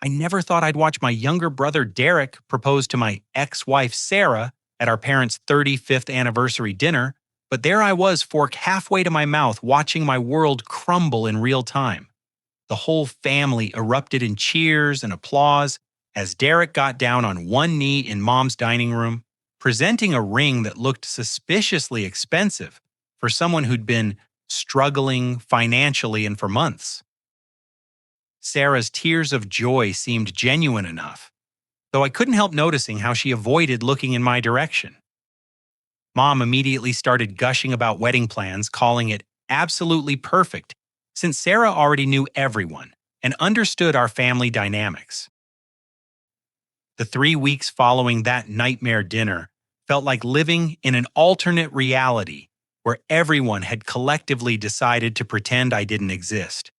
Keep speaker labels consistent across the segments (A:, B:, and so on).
A: I never thought I'd watch my younger brother Derek propose to my ex-wife Sarah at our parents' 35th anniversary dinner, but there I was, fork halfway to my mouth, watching my world crumble in real time. The whole family erupted in cheers and applause as Derek got down on one knee in Mom's dining room, presenting a ring that looked suspiciously expensive for someone who'd been struggling financially and for months. Sarah's tears of joy seemed genuine enough, though I couldn't help noticing how she avoided looking in my direction. Mom immediately started gushing about wedding plans, calling it absolutely perfect, since Sarah already knew everyone and understood our family dynamics. The 3 weeks following that nightmare dinner felt like living in an alternate reality where everyone had collectively decided to pretend I didn't exist.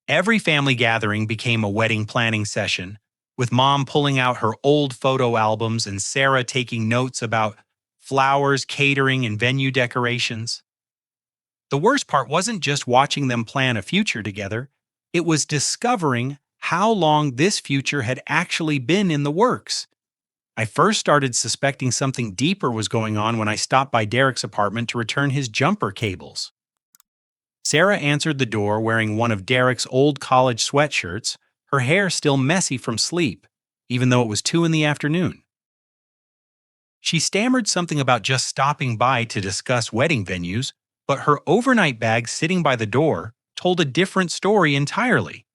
A: Every family gathering became a wedding planning session, with Mom pulling out her old photo albums and Sarah taking notes about flowers, catering, and venue decorations. The worst part wasn't just watching them plan a future together, it was discovering how long this future had actually been in the works. I first started suspecting something deeper was going on when I stopped by Derek's apartment to return his jumper cables. Sarah answered the door wearing one of Derek's old college sweatshirts, her hair still messy from sleep, even though it was 2 in the afternoon. She stammered something about just stopping by to discuss wedding venues, but her overnight bag sitting by the door told a different story entirely.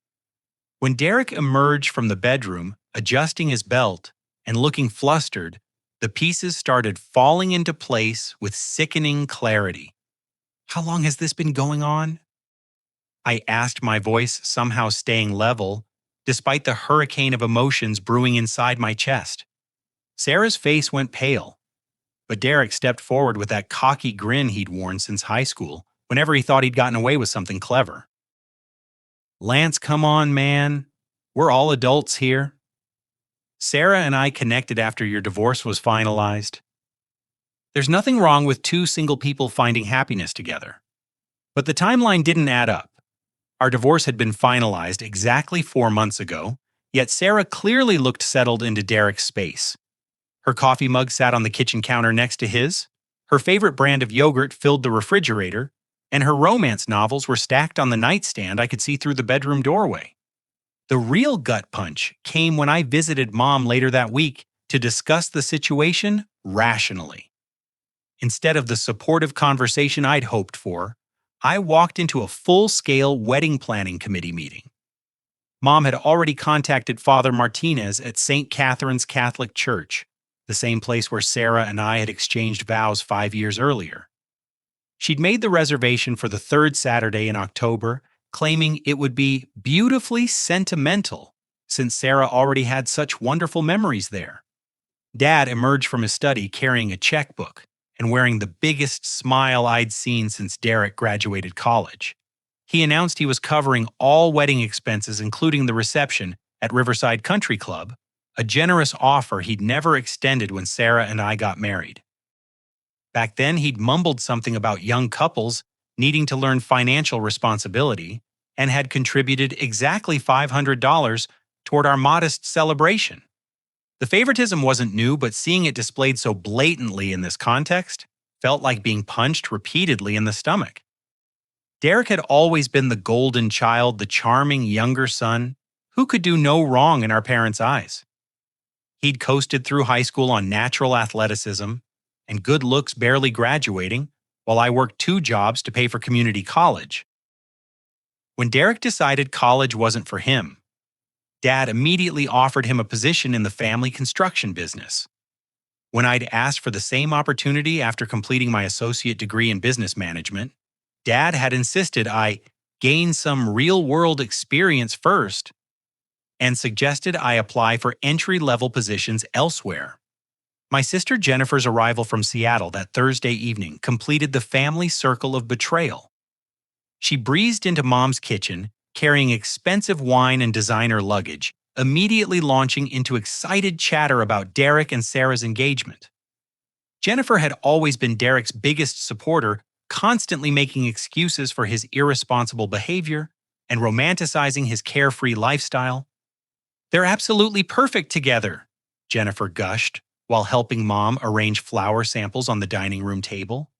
A: When Derek emerged from the bedroom, adjusting his belt and looking flustered, the pieces started falling into place with sickening clarity. "How long has this been going on?" I asked, my voice somehow staying level, despite the hurricane of emotions brewing inside my chest. Sarah's face went pale, but Derek stepped forward with that cocky grin he'd worn since high school, whenever he thought he'd gotten away with something clever. "Lance, come on, man. We're all adults here. Sarah and I connected after your divorce was finalized. There's nothing wrong with 2 single people finding happiness together. But the timeline didn't add up. Our divorce had been finalized exactly 4 months ago, yet Sarah clearly looked settled into Derek's space. Her coffee mug sat on the kitchen counter next to his, her favorite brand of yogurt filled the refrigerator, and her romance novels were stacked on the nightstand I could see through the bedroom doorway. The real gut punch came when I visited Mom later that week to discuss the situation rationally. Instead of the supportive conversation I'd hoped for, I walked into a full-scale wedding planning committee meeting. Mom had already contacted Father Martinez at St. Catherine's Catholic Church, the same place where Sarah and I had exchanged vows 5 years earlier. She'd made the reservation for the 3rd Saturday in October, claiming it would be beautifully sentimental since Sarah already had such wonderful memories there. Dad emerged from his study carrying a checkbook and wearing the biggest smile I'd seen since Derek graduated college. He announced he was covering all wedding expenses, including the reception, at Riverside Country Club, a generous offer he'd never extended when Sarah and I got married. Back then, he'd mumbled something about young couples needing to learn financial responsibility and had contributed exactly $500 toward our modest celebration. The favoritism wasn't new, but seeing it displayed so blatantly in this context felt like being punched repeatedly in the stomach. Derek had always been the golden child, the charming younger son, who could do no wrong in our parents' eyes. He'd coasted through high school on natural athleticism and good looks, barely graduating, while I worked 2 jobs to pay for community college. When Derek decided college wasn't for him, Dad immediately offered him a position in the family construction business. When I'd asked for the same opportunity after completing my associate degree in business management, Dad had insisted I gain some real-world experience first and suggested I apply for entry-level positions elsewhere. My sister Jennifer's arrival from Seattle that Thursday evening completed the family circle of betrayal. She breezed into Mom's kitchen, carrying expensive wine and designer luggage, immediately launching into excited chatter about Derek and Sarah's engagement. Jennifer had always been Derek's biggest supporter, constantly making excuses for his irresponsible behavior and romanticizing his carefree lifestyle. They're absolutely perfect together, Jennifer gushed while helping Mom arrange flower samples on the dining room table.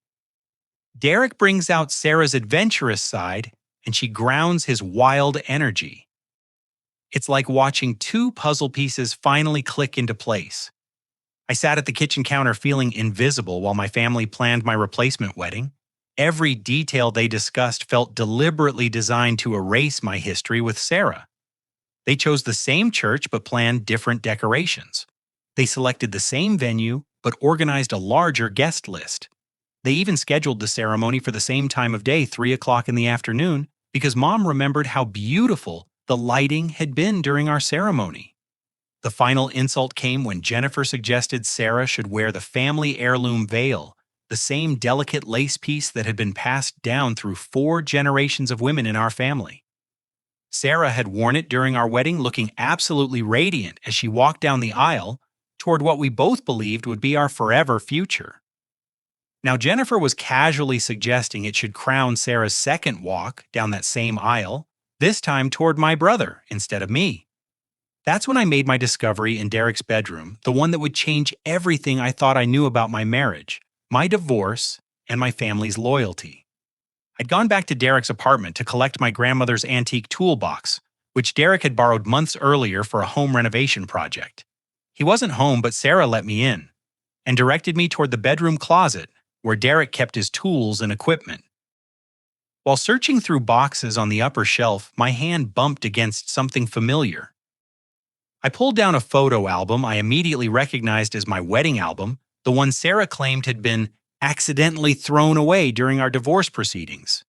A: Derek brings out Sarah's adventurous side, and she grounds his wild energy. It's like watching two puzzle pieces finally click into place. I sat at the kitchen counter feeling invisible while my family planned my replacement wedding. Every detail they discussed felt deliberately designed to erase my history with Sarah. They chose the same church but planned different decorations. They selected the same venue but organized a larger guest list. They even scheduled the ceremony for the same time of day, 3 o'clock in the afternoon, because Mom remembered how beautiful the lighting had been during our ceremony. The final insult came when Jennifer suggested Sarah should wear the family heirloom veil, the same delicate lace piece that had been passed down through 4 generations of women in our family. Sarah had worn it during our wedding, looking absolutely radiant as she walked down the aisle toward what we both believed would be our forever future. Now, Jennifer was casually suggesting it should crown Sarah's second walk down that same aisle, this time toward my brother instead of me. That's when I made my discovery in Derek's bedroom, the one that would change everything I thought I knew about my marriage, my divorce, and my family's loyalty. I'd gone back to Derek's apartment to collect my grandmother's antique toolbox, which Derek had borrowed months earlier for a home renovation project. He wasn't home, but Sarah let me in and directed me toward the bedroom closet where Derek kept his tools and equipment. While searching through boxes on the upper shelf, my hand bumped against something familiar. I pulled down a photo album I immediately recognized as my wedding album, the one Sarah claimed had been accidentally thrown away during our divorce proceedings.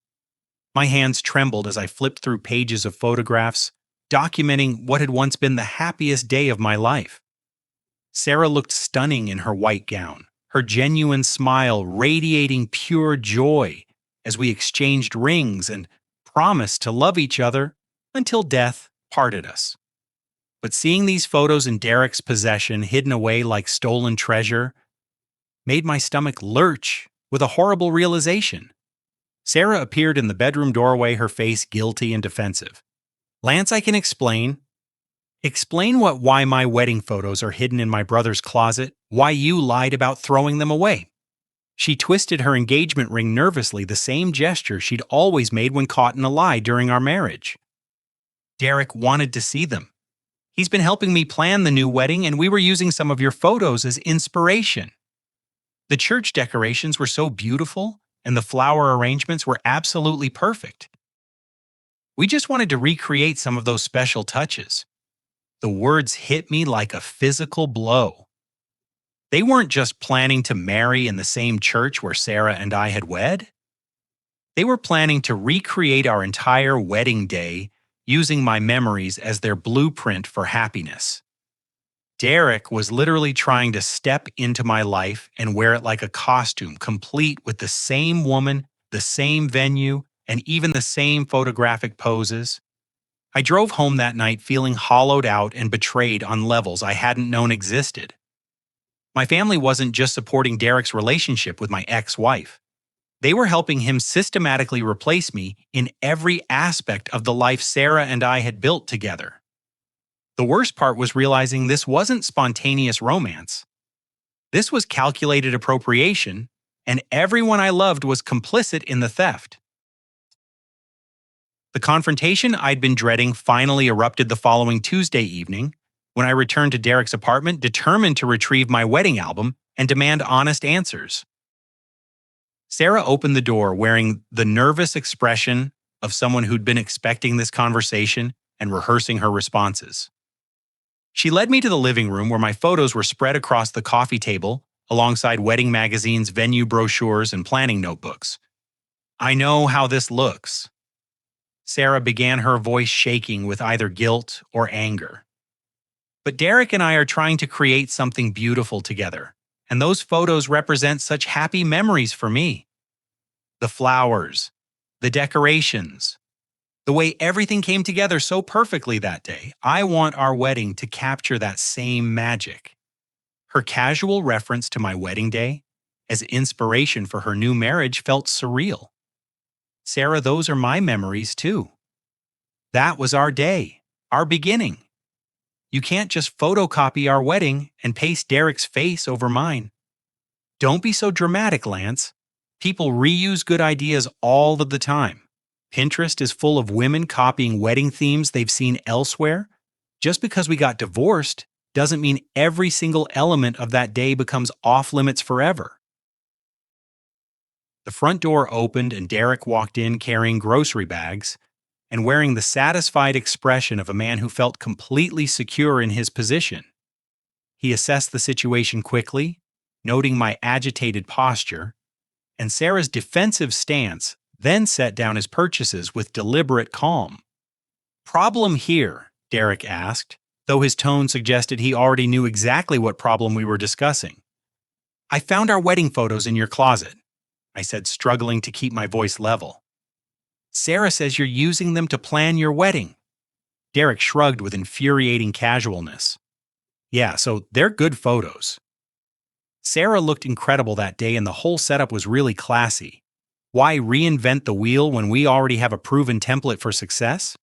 A: My hands trembled as I flipped through pages of photographs, documenting what had once been the happiest day of my life. Sarah looked stunning in her white gown, her genuine smile radiating pure joy as we exchanged rings and promised to love each other until death parted us. But seeing these photos in Derek's possession hidden away like stolen treasure made my stomach lurch with a horrible realization. Sarah appeared in the bedroom doorway, her face guilty and defensive. "Lance, I can explain. Explain why my wedding photos are hidden in my brother's closet, why you lied about throwing them away." She twisted her engagement ring nervously, the same gesture she'd always made when caught in a lie during our marriage. "Derek wanted to see them. He's been helping me plan the new wedding, and we were using some of your photos as inspiration. The church decorations were so beautiful, and the flower arrangements were absolutely perfect. We just wanted to recreate some of those special touches." The words hit me like a physical blow. They weren't just planning to marry in the same church where Sarah and I had wed. They were planning to recreate our entire wedding day using my memories as their blueprint for happiness. Derek was literally trying to step into my life and wear it like a costume, complete with the same woman, the same venue, and even the same photographic poses. I drove home that night feeling hollowed out and betrayed on levels I hadn't known existed. My family wasn't just supporting Derek's relationship with my ex-wife. They were helping him systematically replace me in every aspect of the life Sarah and I had built together. The worst part was realizing this wasn't spontaneous romance. This was calculated appropriation, and everyone I loved was complicit in the theft. The confrontation I'd been dreading finally erupted the following Tuesday evening when I returned to Derek's apartment, determined to retrieve my wedding album and demand honest answers. Sarah opened the door wearing the nervous expression of someone who'd been expecting this conversation and rehearsing her responses. She led me to the living room where my photos were spread across the coffee table alongside wedding magazines, venue brochures, and planning notebooks. "I know how this looks." Sarah began, her voice shaking with either guilt or anger. "But Derek and I are trying to create something beautiful together, and those photos represent such happy memories for me. The flowers, the decorations, the way everything came together so perfectly that day. I want our wedding to capture that same magic." Her casual reference to my wedding day as inspiration for her new marriage felt surreal. "Sarah, those are my memories too. That was our day, our beginning. You can't just photocopy our wedding and paste Derek's face over mine. Don't be so dramatic, Lance. People reuse good ideas all of the time. Pinterest is full of women copying wedding themes they've seen elsewhere. Just because we got divorced doesn't mean every single element of that day becomes off limits forever. The front door opened and Derek walked in carrying grocery bags and wearing the satisfied expression of a man who felt completely secure in his position. He assessed the situation quickly, noting my agitated posture, and Sarah's defensive stance, then set down his purchases with deliberate calm. "Problem here?" Derek asked, though his tone suggested he already knew exactly what problem we were discussing. "I found our wedding photos in your closet," I said, struggling to keep my voice level. "Sarah says you're using them to plan your wedding." Derek shrugged with infuriating casualness. "Yeah, so they're good photos." Sarah looked incredible that day and the whole setup was really classy. Why reinvent the wheel when we already have a proven template for success?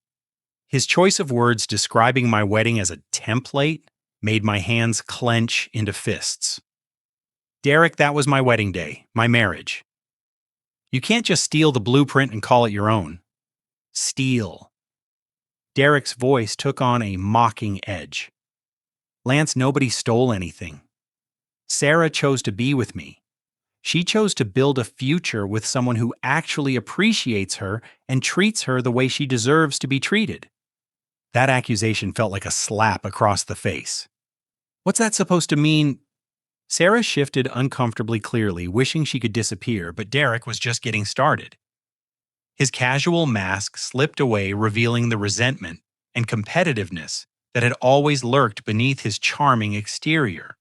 A: His choice of words describing my wedding as a template made my hands clench into fists. "Derek, that was my wedding day, my marriage. You can't just steal the blueprint and call it your own." "Steal." Derek's voice took on a mocking edge. "Lance, nobody stole anything. Sarah chose to be with me. She chose to build a future with someone who actually appreciates her and treats her the way she deserves to be treated." That accusation felt like a slap across the face. "What's that supposed to mean?" Sarah shifted uncomfortably clearly, wishing she could disappear, but Derek was just getting started. His casual mask slipped away, revealing the resentment and competitiveness that had always lurked beneath his charming exterior.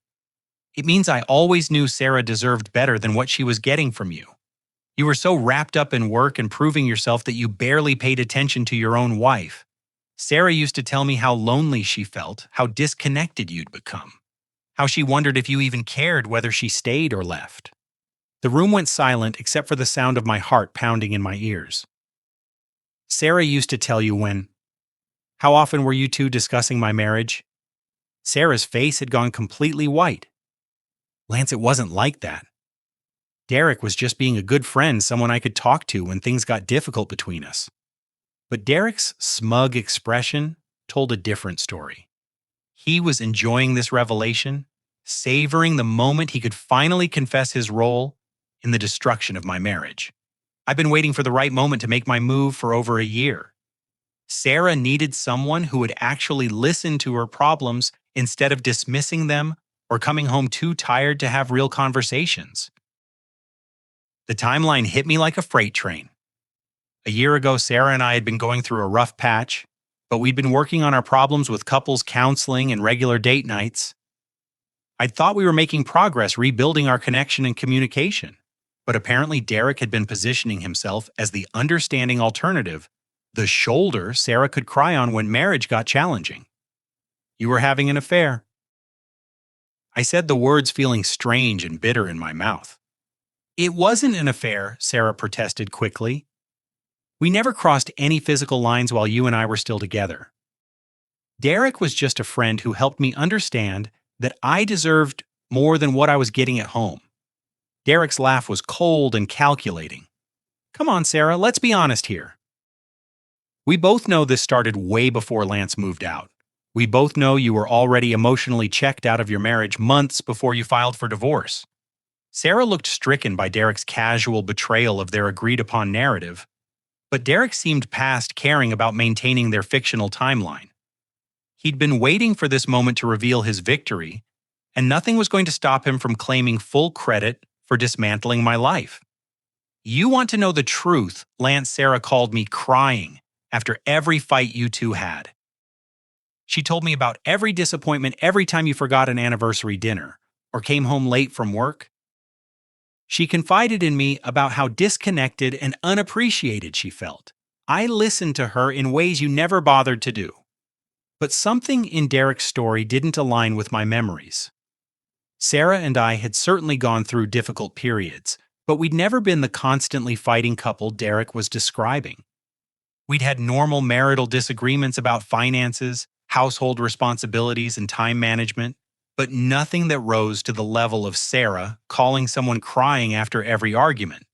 A: "It means I always knew Sarah deserved better than what she was getting from you. You were so wrapped up in work and proving yourself that you barely paid attention to your own wife. Sarah used to tell me how lonely she felt, how disconnected you'd become, how she wondered if you even cared whether she stayed or left." The room went silent except for the sound of my heart pounding in my ears. "Sarah used to tell you when. How often were you two discussing my marriage?" Sarah's face had gone completely white. "Lance, it wasn't like that. Derek was just being a good friend, someone I could talk to when things got difficult between us." But Derek's smug expression told a different story. He was enjoying this revelation, savoring the moment he could finally confess his role in the destruction of my marriage. "I've been waiting for the right moment to make my move for over a year. Sarah needed someone who would actually listen to her problems instead of dismissing them or coming home too tired to have real conversations." The timeline hit me like a freight train. A year ago, Sarah and I had been going through a rough patch, but we'd been working on our problems with couples counseling and regular date nights. I'd thought we were making progress rebuilding our connection and communication, but apparently Derek had been positioning himself as the understanding alternative, the shoulder Sarah could cry on when marriage got challenging. "You were having an affair." I said the words feeling strange and bitter in my mouth. "It wasn't an affair," Sarah protested quickly. "We never crossed any physical lines while you and I were still together. Derek was just a friend who helped me understand that I deserved more than what I was getting at home." Derek's laugh was cold and calculating. "Come on, Sarah, let's be honest here. We both know this started way before Lance moved out. We both know you were already emotionally checked out of your marriage months before you filed for divorce." Sarah looked stricken by Derek's casual betrayal of their agreed-upon narrative, but Derek seemed past caring about maintaining their fictional timeline. He'd been waiting for this moment to reveal his victory, and nothing was going to stop him from claiming full credit for dismantling my life. "You want to know the truth," Lance, Sarah called me crying after every fight you two had. She told me about every disappointment every time you forgot an anniversary dinner or came home late from work. She confided in me about how disconnected and unappreciated she felt. I listened to her in ways you never bothered to do. But something in Derek's story didn't align with my memories. Sarah and I had certainly gone through difficult periods, but we'd never been the constantly fighting couple Derek was describing. We'd had normal marital disagreements about finances, household responsibilities, and time management, but nothing that rose to the level of Sarah calling someone crying after every argument.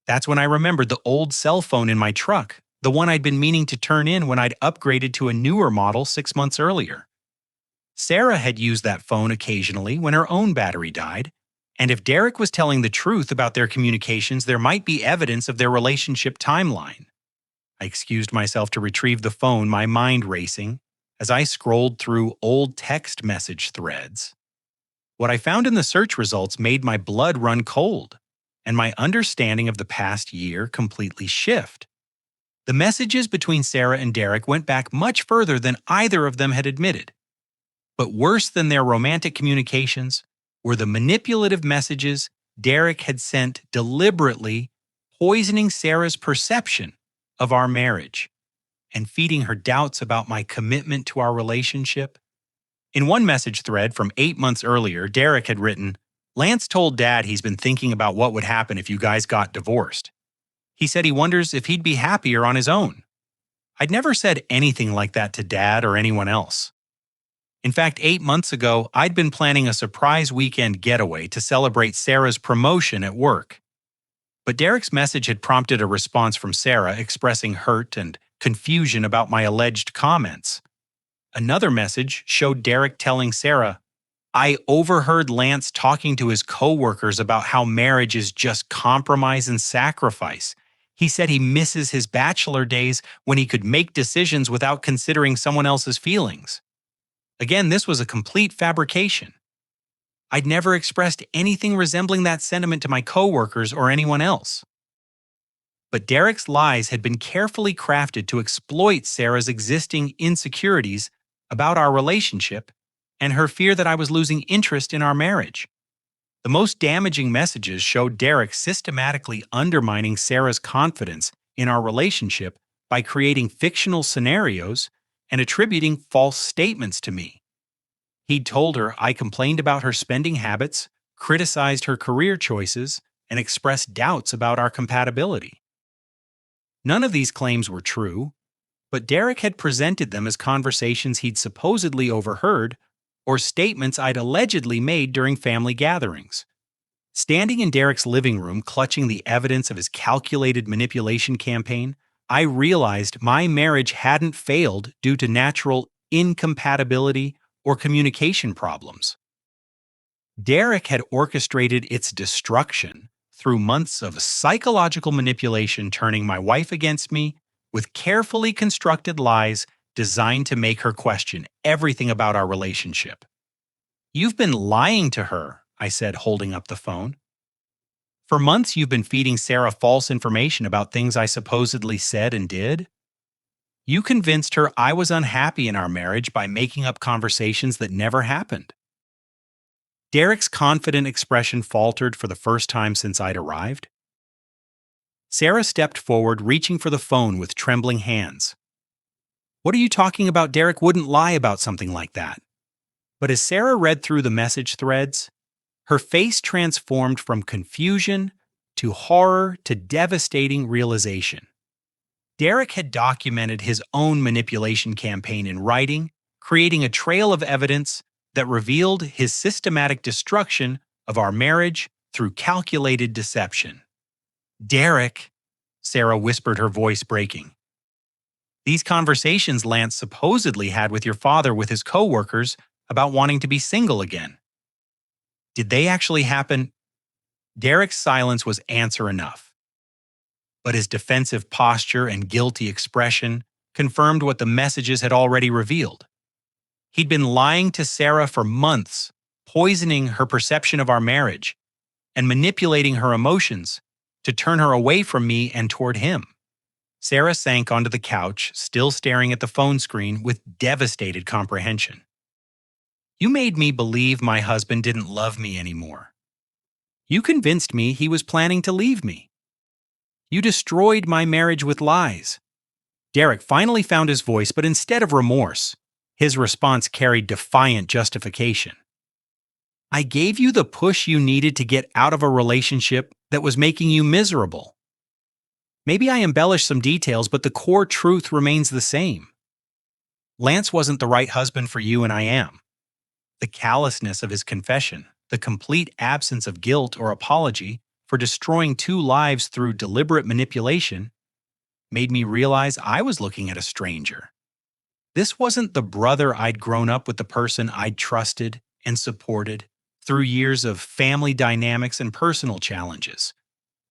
A: That's when I remembered the old cell phone in my truck, the one I'd been meaning to turn in when I'd upgraded to a newer model 6 months earlier. Sarah had used that phone occasionally when her own battery died, and if Derek was telling the truth about their communications, there might be evidence of their relationship timeline. I excused myself to retrieve the phone, my mind racing, as I scrolled through old text message threads. What I found in the search results made my blood run cold, and my understanding of the past year completely shift. The messages between Sarah and Derek went back much further than either of them had admitted. But worse than their romantic communications were the manipulative messages Derek had sent deliberately, poisoning Sarah's perception of our marriage and feeding her doubts about my commitment to our relationship. In one message thread from 8 months earlier, Derek had written, "Lance told Dad he's been thinking about what would happen if you guys got divorced. He said he wonders if he'd be happier on his own." I'd never said anything like that to Dad or anyone else. In fact, 8 months ago, I'd been planning a surprise weekend getaway to celebrate Sarah's promotion at work. But Derek's message had prompted a response from Sarah expressing hurt and confusion about my alleged comments. Another message showed Derek telling Sarah, "I overheard Lance talking to his coworkers about how marriage is just compromise and sacrifice. He said he misses his bachelor days when he could make decisions without considering someone else's feelings." Again, this was a complete fabrication. I'd never expressed anything resembling that sentiment to my coworkers or anyone else. But Derek's lies had been carefully crafted to exploit Sarah's existing insecurities about our relationship and her fear that I was losing interest in our marriage. The most damaging messages showed Derek systematically undermining Sarah's confidence in our relationship by creating fictional scenarios and attributing false statements to me. He'd told her I complained about her spending habits, criticized her career choices, and expressed doubts about our compatibility. None of these claims were true, but Derek had presented them as conversations he'd supposedly overheard or statements I'd allegedly made during family gatherings. Standing in Derek's living room, clutching the evidence of his calculated manipulation campaign, I realized my marriage hadn't failed due to natural incompatibility or communication problems. Derek had orchestrated its destruction through months of psychological manipulation, turning my wife against me with carefully constructed lies designed to make her question everything about our relationship. "You've been lying to her," I said, holding up the phone. "For months you've been feeding Sarah false information about things I supposedly said and did. You convinced her I was unhappy in our marriage by making up conversations that never happened." Derek's confident expression faltered for the first time since I'd arrived. Sarah stepped forward, reaching for the phone with trembling hands. "What are you talking about? Derek wouldn't lie about something like that." But as Sarah read through the message threads, her face transformed from confusion to horror to devastating realization. Derek had documented his own manipulation campaign in writing, creating a trail of evidence that revealed his systematic destruction of our marriage through calculated deception. "Derek," Sarah whispered, her voice breaking. "These conversations Lance supposedly had with your father with his coworkers about wanting to be single again. Did they actually happen?" Derek's silence was answer enough. But his defensive posture and guilty expression confirmed what the messages had already revealed. He'd been lying to Sarah for months, poisoning her perception of our marriage, and manipulating her emotions to turn her away from me and toward him. Sarah sank onto the couch, still staring at the phone screen with devastated comprehension. "You made me believe my husband didn't love me anymore. You convinced me he was planning to leave me. You destroyed my marriage with lies." Derek finally found his voice, but instead of remorse, his response carried defiant justification. "I gave you the push you needed to get out of a relationship that was making you miserable. Maybe I embellished some details, but the core truth remains the same. Lance wasn't the right husband for you and I am. The callousness of his confession, the complete absence of guilt or apology for destroying two lives through deliberate manipulation, made me realize I was looking at a stranger. This wasn't the brother I'd grown up with, the person I'd trusted and supported through years of family dynamics and personal challenges.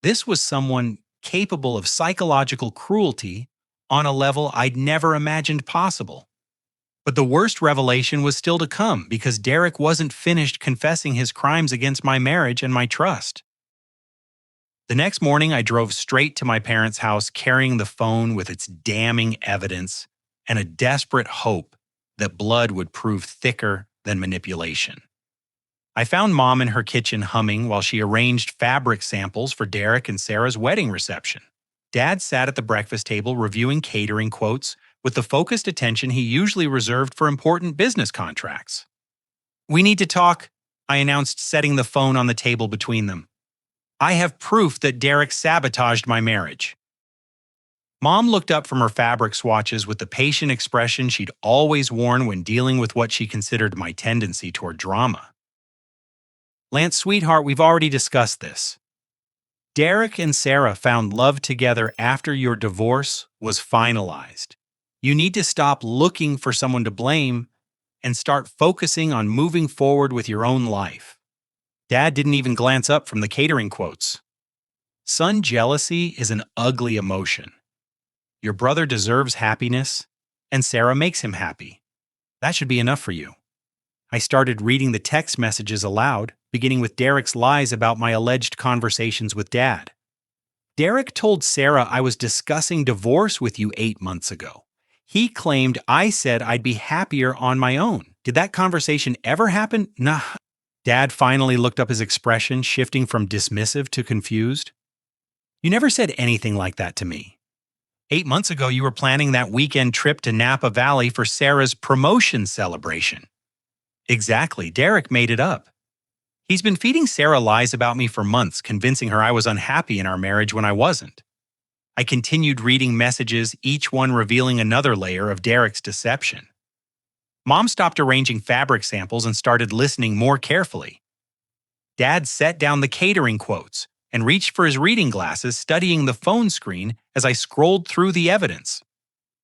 A: This was someone capable of psychological cruelty on a level I'd never imagined possible. But the worst revelation was still to come because Derek wasn't finished confessing his crimes against my marriage and my trust. The next morning, I drove straight to my parents' house carrying the phone with its damning evidence and a desperate hope that blood would prove thicker than manipulation. I found Mom in her kitchen humming while she arranged fabric samples for Derek and Sarah's wedding reception. Dad sat at the breakfast table reviewing catering quotes with the focused attention he usually reserved for important business contracts. "We need to talk," I announced, setting the phone on the table between them. "I have proof that Derek sabotaged my marriage." Mom looked up from her fabric swatches with the patient expression she'd always worn when dealing with what she considered my tendency toward drama. "Lance, sweetheart, we've already discussed this. Derek and Sarah found love together after your divorce was finalized. You need to stop looking for someone to blame and start focusing on moving forward with your own life." Dad didn't even glance up from the catering quotes. "Son, jealousy is an ugly emotion. Your brother deserves happiness, and Sarah makes him happy. That should be enough for you." I started reading the text messages aloud, beginning with Derek's lies about my alleged conversations with Dad. "Derek told Sarah I was discussing divorce with you 8 months ago. He claimed I said I'd be happier on my own. Did that conversation ever happen? Nah." Dad finally looked up, his expression shifting from dismissive to confused. "You never said anything like that to me. 8 months ago, you were planning that weekend trip to Napa Valley for Sarah's promotion celebration." "Exactly, Derek made it up. He's been feeding Sarah lies about me for months, convincing her I was unhappy in our marriage when I wasn't." I continued reading messages, each one revealing another layer of Derek's deception. Mom stopped arranging fabric samples and started listening more carefully. Dad set down the catering quotes and reached for his reading glasses, studying the phone screen as I scrolled through the evidence.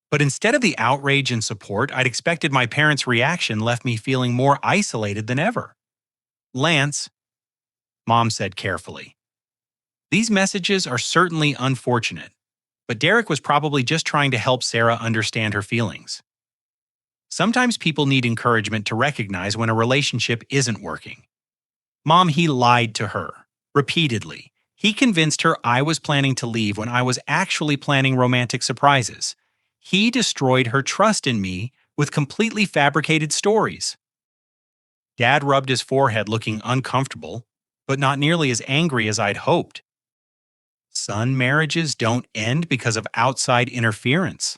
A: But instead of the outrage and support I'd expected, my parents' reaction left me feeling more isolated than ever. "Lance," Mom said carefully, "these messages are certainly unfortunate, but Derek was probably just trying to help Sarah understand her feelings. Sometimes people need encouragement to recognize when a relationship isn't working. Mom, he lied to her, repeatedly. He convinced her I was planning to leave when I was actually planning romantic surprises. He destroyed her trust in me with completely fabricated stories." Dad rubbed his forehead, looking uncomfortable, but not nearly as angry as I'd hoped. "Son, marriages don't end because of outside interference.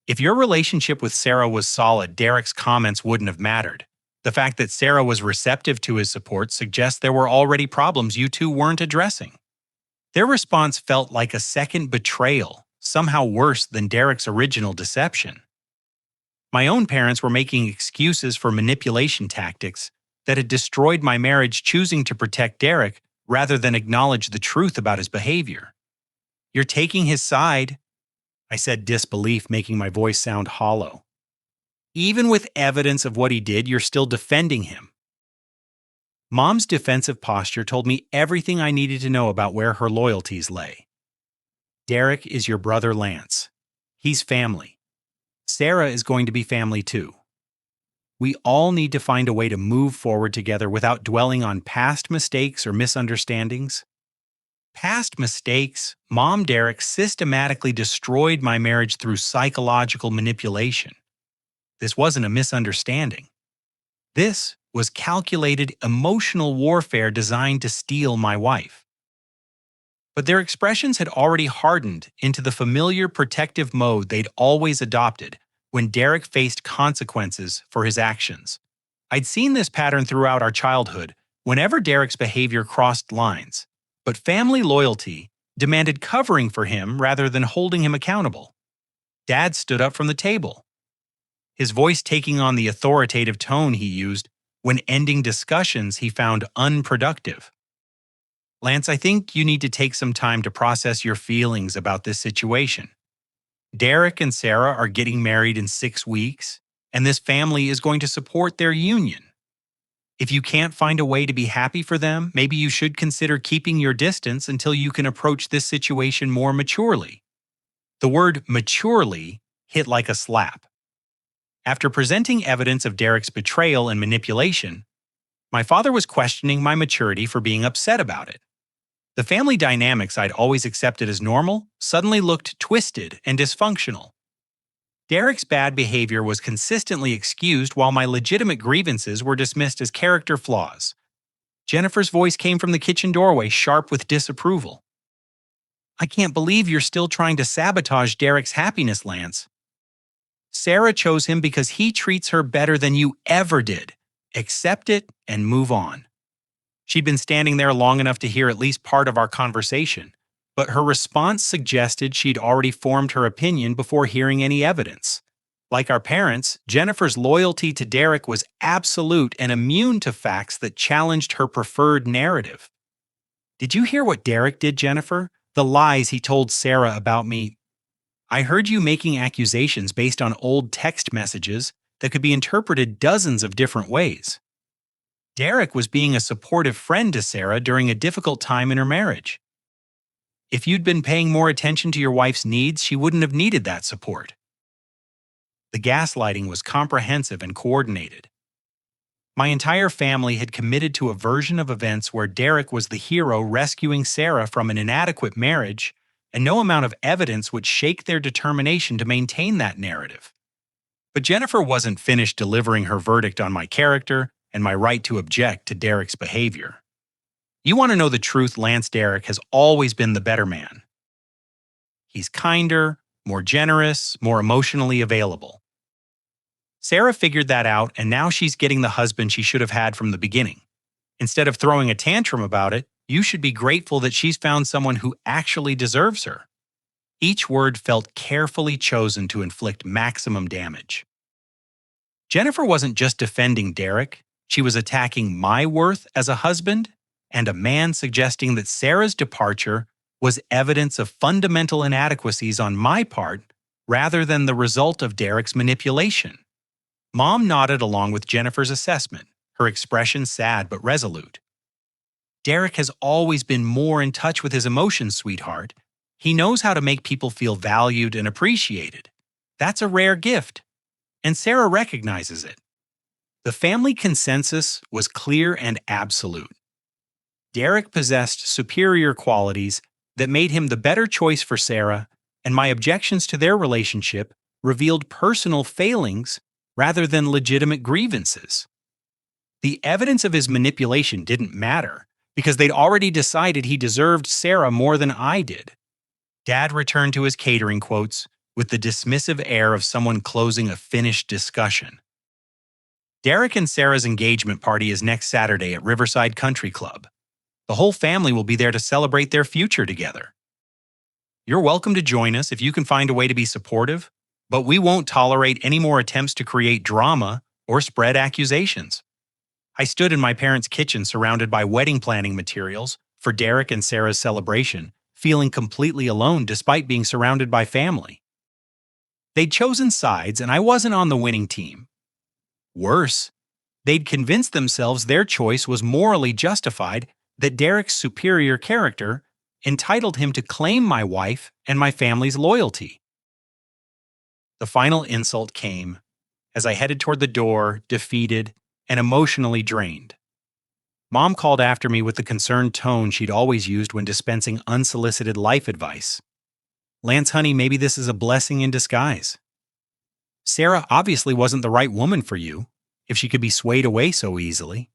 A: If your relationship with Sarah was solid, Derek's comments wouldn't have mattered. The fact that Sarah was receptive to his support suggests there were already problems you two weren't addressing." Their response felt like a second betrayal, somehow worse than Derek's original deception. My own parents were making excuses for manipulation tactics that had destroyed my marriage, choosing to protect Derek rather than acknowledge the truth about his behavior. "You're taking his side," I said, disbelief making my voice sound hollow. "Even with evidence of what he did, you're still defending him." Mom's defensive posture told me everything I needed to know about where her loyalties lay. "Derek is your brother Lance. He's family. Sarah is going to be family too. We all need to find a way to move forward together without dwelling on past mistakes or misunderstandings." Past mistakes? Mom, Derek systematically destroyed my marriage through psychological manipulation. This wasn't a misunderstanding. This was calculated emotional warfare designed to steal my wife. But their expressions had already hardened into the familiar protective mode they'd always adopted when Derek faced consequences for his actions. I'd seen this pattern throughout our childhood whenever Derek's behavior crossed lines, but family loyalty demanded covering for him rather than holding him accountable. Dad stood up from the table. his voice taking on the authoritative tone he used when ending discussions he found unproductive. Lance, I think you need to take some time to process your feelings about this situation. Derek and Sarah are getting married in 6 weeks, and this family is going to support their union. If you can't find a way to be happy for them, maybe you should consider keeping your distance until you can approach this situation more maturely. The word maturely hit like a slap. After presenting evidence of Derek's betrayal and manipulation, my father was questioning my maturity for being upset about it. The family dynamics I'd always accepted as normal suddenly looked twisted and dysfunctional. Derek's bad behavior was consistently excused while my legitimate grievances were dismissed as character flaws. Jennifer's voice came from the kitchen doorway, sharp with disapproval. "I can't believe you're still trying to sabotage Derek's happiness, Lance. Sarah chose him because he treats her better than you ever did. Accept it and move on." She'd been standing there long enough to hear at least part of our conversation, but her response suggested she'd already formed her opinion before hearing any evidence. Like our parents, Jennifer's loyalty to Derek was absolute and immune to facts that challenged her preferred narrative. "Did you hear what Derek did, Jennifer? The lies he told Sarah about me. I heard you making accusations based on old text messages that could be interpreted dozens of different ways. Derek was being a supportive friend to Sarah during a difficult time in her marriage. If you'd been paying more attention to your wife's needs, she wouldn't have needed that support." The gaslighting was comprehensive and coordinated. My entire family had committed to a version of events where Derek was the hero rescuing Sarah from an inadequate marriage, and no amount of evidence would shake their determination to maintain that narrative. But Jennifer wasn't finished delivering her verdict on my character and my right to object to Derek's behavior. "You want to know the truth, Lance? Derek has always been the better man. He's kinder, more generous, more emotionally available. Sarah figured that out, and now she's getting the husband she should have had from the beginning. Instead of throwing a tantrum about it, you should be grateful that she's found someone who actually deserves her." Each word felt carefully chosen to inflict maximum damage. Jennifer wasn't just defending Derek, she was attacking my worth as a husband and a man, suggesting that Sarah's departure was evidence of fundamental inadequacies on my part rather than the result of Derek's manipulation. Mom nodded along with Jennifer's assessment, her expression sad but resolute. "Derek has always been more in touch with his emotions, sweetheart. He knows how to make people feel valued and appreciated. That's a rare gift, and Sarah recognizes it." The family consensus was clear and absolute. Derek possessed superior qualities that made him the better choice for Sarah, and my objections to their relationship revealed personal failings rather than legitimate grievances. The evidence of his manipulation didn't matter because they'd already decided he deserved Sarah more than I did. Dad returned to his catering quotes with the dismissive air of someone closing a finished discussion. "Derek and Sarah's engagement party is next Saturday at Riverside Country Club. The whole family will be there to celebrate their future together. You're welcome to join us if you can find a way to be supportive, but we won't tolerate any more attempts to create drama or spread accusations." I stood in my parents' kitchen surrounded by wedding planning materials for Derek and Sarah's celebration, feeling completely alone despite being surrounded by family. They'd chosen sides, and I wasn't on the winning team. Worse, they'd convinced themselves their choice was morally justified, that Derek's superior character entitled him to claim my wife and my family's loyalty. The final insult came as I headed toward the door, defeated and emotionally drained. Mom called after me with the concerned tone she'd always used when dispensing unsolicited life advice. "Lance, honey, maybe this is a blessing in disguise. Sarah obviously wasn't the right woman for you, if she could be swayed away so easily.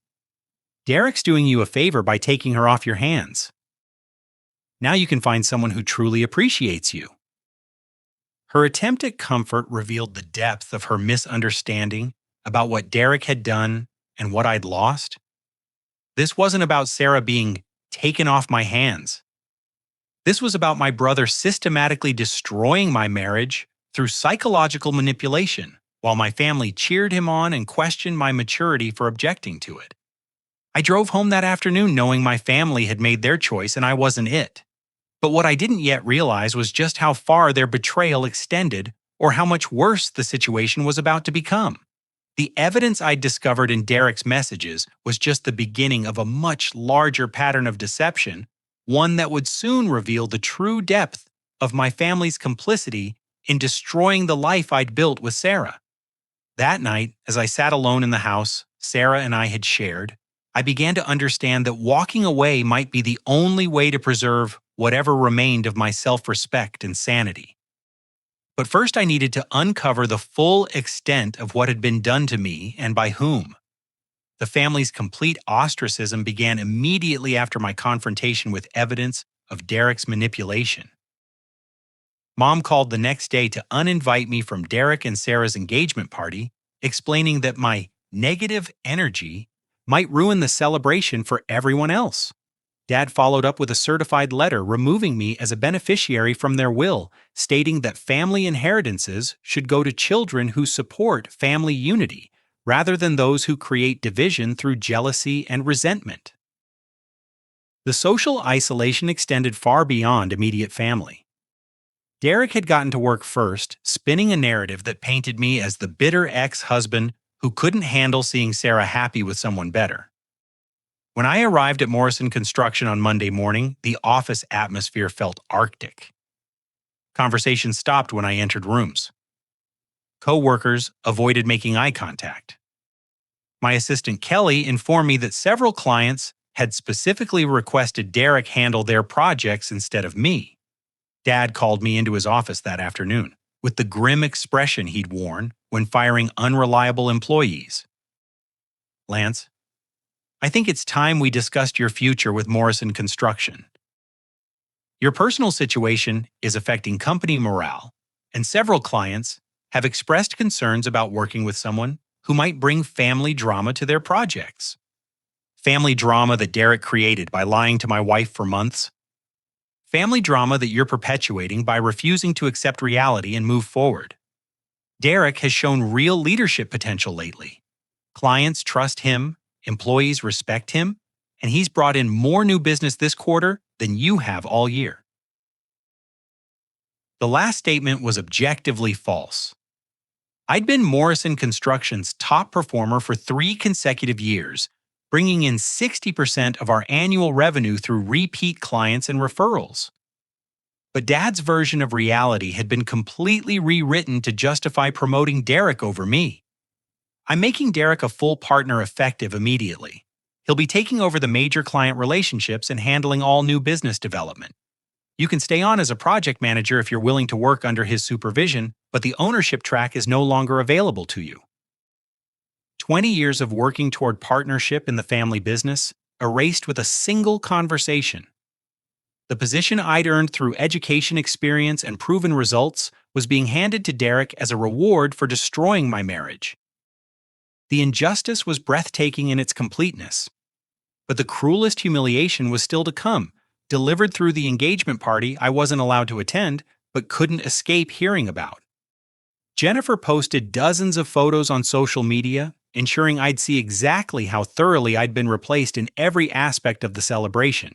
A: Derek's doing you a favor by taking her off your hands. Now you can find someone who truly appreciates you." Her attempt at comfort revealed the depth of her misunderstanding about what Derek had done and what I'd lost. This wasn't about Sarah being taken off my hands. This was about my brother systematically destroying my marriage through psychological manipulation while my family cheered him on and questioned my maturity for objecting to it. I drove home that afternoon knowing my family had made their choice and I wasn't it. But what I didn't yet realize was just how far their betrayal extended or how much worse the situation was about to become. The evidence I'd discovered in Derek's messages was just the beginning of a much larger pattern of deception, one that would soon reveal the true depth of my family's complicity in destroying the life I'd built with Sarah. That night, as I sat alone in the house Sarah and I had shared, I began to understand that walking away might be the only way to preserve whatever remained of my self-respect and sanity. But first I needed to uncover the full extent of what had been done to me and by whom. The family's complete ostracism began immediately after my confrontation with evidence of Derek's manipulation. Mom called the next day to uninvite me from Derek and Sarah's engagement party, explaining that my negative energy might ruin the celebration for everyone else. Dad followed up with a certified letter removing me as a beneficiary from their will, stating that family inheritances should go to children who support family unity, rather than those who create division through jealousy and resentment. The social isolation extended far beyond immediate family. Derek had gotten to work first, spinning a narrative that painted me as the bitter ex-husband who couldn't handle seeing Sarah happy with someone better. When I arrived at Morrison Construction on Monday morning, the office atmosphere felt arctic. Conversation stopped when I entered rooms. Co-workers avoided making eye contact. My assistant Kelly informed me that several clients had specifically requested Derek handle their projects instead of me. Dad called me into his office that afternoon with the grim expression he'd worn when firing unreliable employees. "Lance, I think it's time we discussed your future with Morrison Construction. Your personal situation is affecting company morale, and several clients have expressed concerns about working with someone who might bring family drama to their projects. Family drama that Derek created by lying to my wife for months. Family drama that you're perpetuating by refusing to accept reality and move forward. Derek has shown real leadership potential lately. Clients trust him, employees respect him, and he's brought in more new business this quarter than you have all year." The last statement was objectively false. I'd been Morrison Construction's top performer for 3 consecutive years, bringing in 60% of our annual revenue through repeat clients and referrals. But Dad's version of reality had been completely rewritten to justify promoting Derek over me. I'm making Derek a full partner effective immediately. He'll be taking over the major client relationships and handling all new business development. You can stay on as a project manager if you're willing to work under his supervision, but the ownership track is no longer available to you. 20 years of working toward partnership in the family business, erased with a single conversation. The position I'd earned through education experience and proven results was being handed to Derek as a reward for destroying my marriage. The injustice was breathtaking in its completeness. But the cruelest humiliation was still to come, delivered through the engagement party I wasn't allowed to attend, but couldn't escape hearing about. Jennifer posted dozens of photos on social media, ensuring I'd see exactly how thoroughly I'd been replaced in every aspect of the celebration.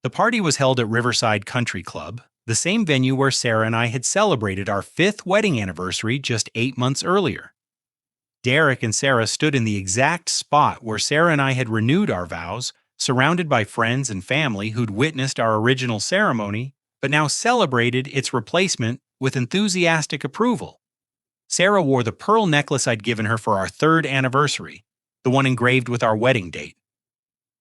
A: The party was held at Riverside Country Club, the same venue where Sarah and I had celebrated our 5th wedding anniversary just 8 months earlier. Derek and Sarah stood in the exact spot where Sarah and I had renewed our vows, surrounded by friends and family who'd witnessed our original ceremony, but now celebrated its replacement with enthusiastic approval. Sarah wore the pearl necklace I'd given her for our 3rd anniversary, the one engraved with our wedding date.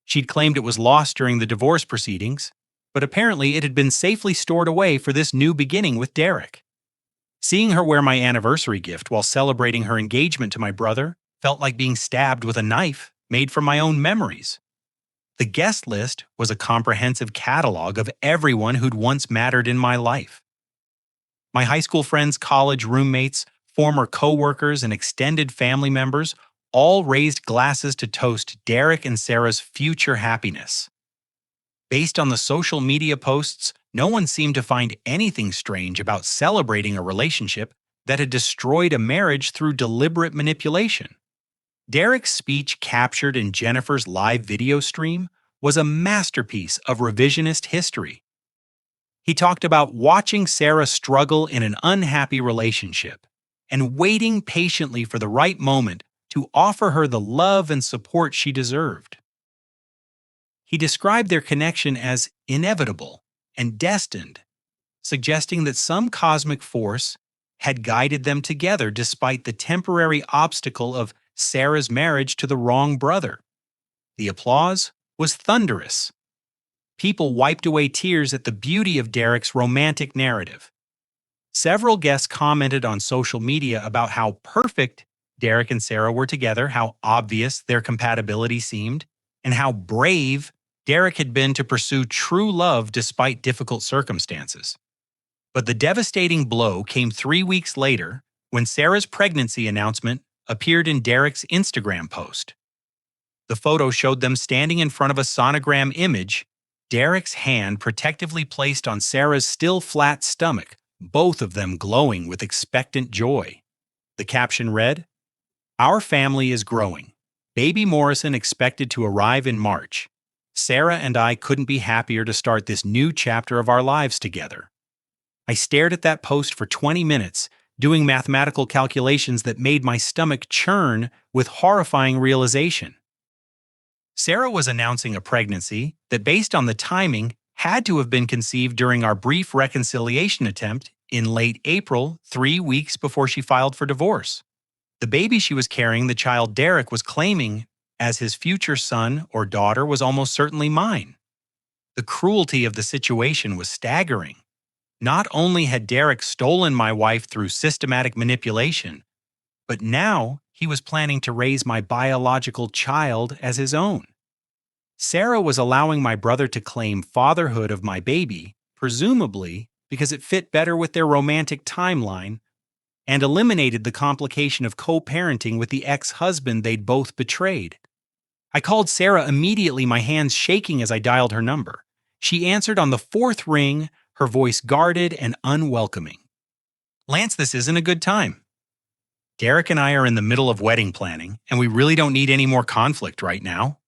A: She'd claimed it was lost during the divorce proceedings, but apparently it had been safely stored away for this new beginning with Derek. Seeing her wear my anniversary gift while celebrating her engagement to my brother felt like being stabbed with a knife made from my own memories. The guest list was a comprehensive catalog of everyone who'd once mattered in my life. My high school friends, college roommates, former co-workers, and extended family members all raised glasses to toast Derek and Sarah's future happiness. Based on the social media posts, no one seemed to find anything strange about celebrating a relationship that had destroyed a marriage through deliberate manipulation. Derek's speech captured in Jennifer's live video stream was a masterpiece of revisionist history. He talked about watching Sarah struggle in an unhappy relationship and waiting patiently for the right moment to offer her the love and support she deserved. He described their connection as inevitable and destined, suggesting that some cosmic force had guided them together despite the temporary obstacle of Sarah's marriage to the wrong brother. The applause was thunderous. People wiped away tears at the beauty of Derek's romantic narrative. Several guests commented on social media about how perfect Derek and Sarah were together, how obvious their compatibility seemed, and how brave Derek had been to pursue true love despite difficult circumstances. But the devastating blow came 3 weeks later when Sarah's pregnancy announcement appeared in Derek's Instagram post. The photo showed them standing in front of a sonogram image, Derek's hand protectively placed on Sarah's still flat stomach, both of them glowing with expectant joy. The caption read, "Our family is growing. Baby Morrison expected to arrive in March. Sarah and I couldn't be happier to start this new chapter of our lives together." I stared at that post for 20 minutes, doing mathematical calculations that made my stomach churn with horrifying realization. Sarah was announcing a pregnancy that, based on the timing, had to have been conceived during our brief reconciliation attempt in late April, 3 weeks before she filed for divorce. The baby she was carrying, the child Derek was claiming as his future son or daughter, was almost certainly mine. The cruelty of the situation was staggering. Not only had Derek stolen my wife through systematic manipulation, but now he was planning to raise my biological child as his own. Sarah was allowing my brother to claim fatherhood of my baby, presumably because it fit better with their romantic timeline, and eliminated the complication of co-parenting with the ex-husband they'd both betrayed. I called Sarah immediately, my hands shaking as I dialed her number. She answered on the 4th ring, her voice guarded and unwelcoming. "Lance, this isn't a good time. Derek and I are in the middle of wedding planning, and we really don't need any more conflict right now."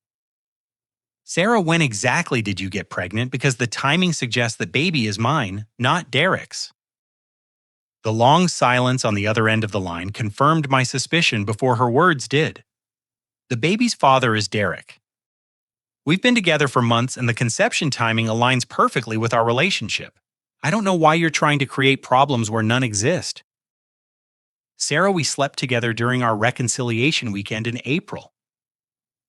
A: "Sarah, when exactly did you get pregnant? Because the timing suggests that baby is mine, not Derek's." The long silence on the other end of the line confirmed my suspicion before her words did. "The baby's father is Derek. We've been together for months and the conception timing aligns perfectly with our relationship. I don't know why you're trying to create problems where none exist." "Sarah, we slept together during our reconciliation weekend in April.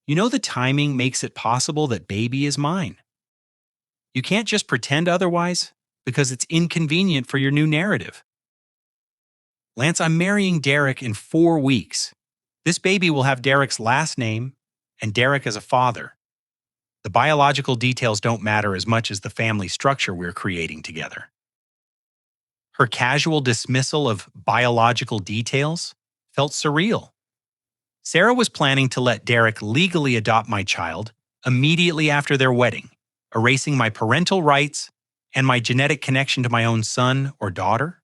A: You know the timing makes it possible that baby is mine. You can't just pretend otherwise because it's inconvenient for your new narrative." "Lance, I'm marrying Derek in 4 weeks. This baby will have Derek's last name and Derek as a father. The biological details don't matter as much as the family structure we're creating together." Her casual dismissal of biological details felt surreal. Sarah was planning to let Derek legally adopt my child immediately after their wedding, erasing my parental rights and my genetic connection to my own son or daughter.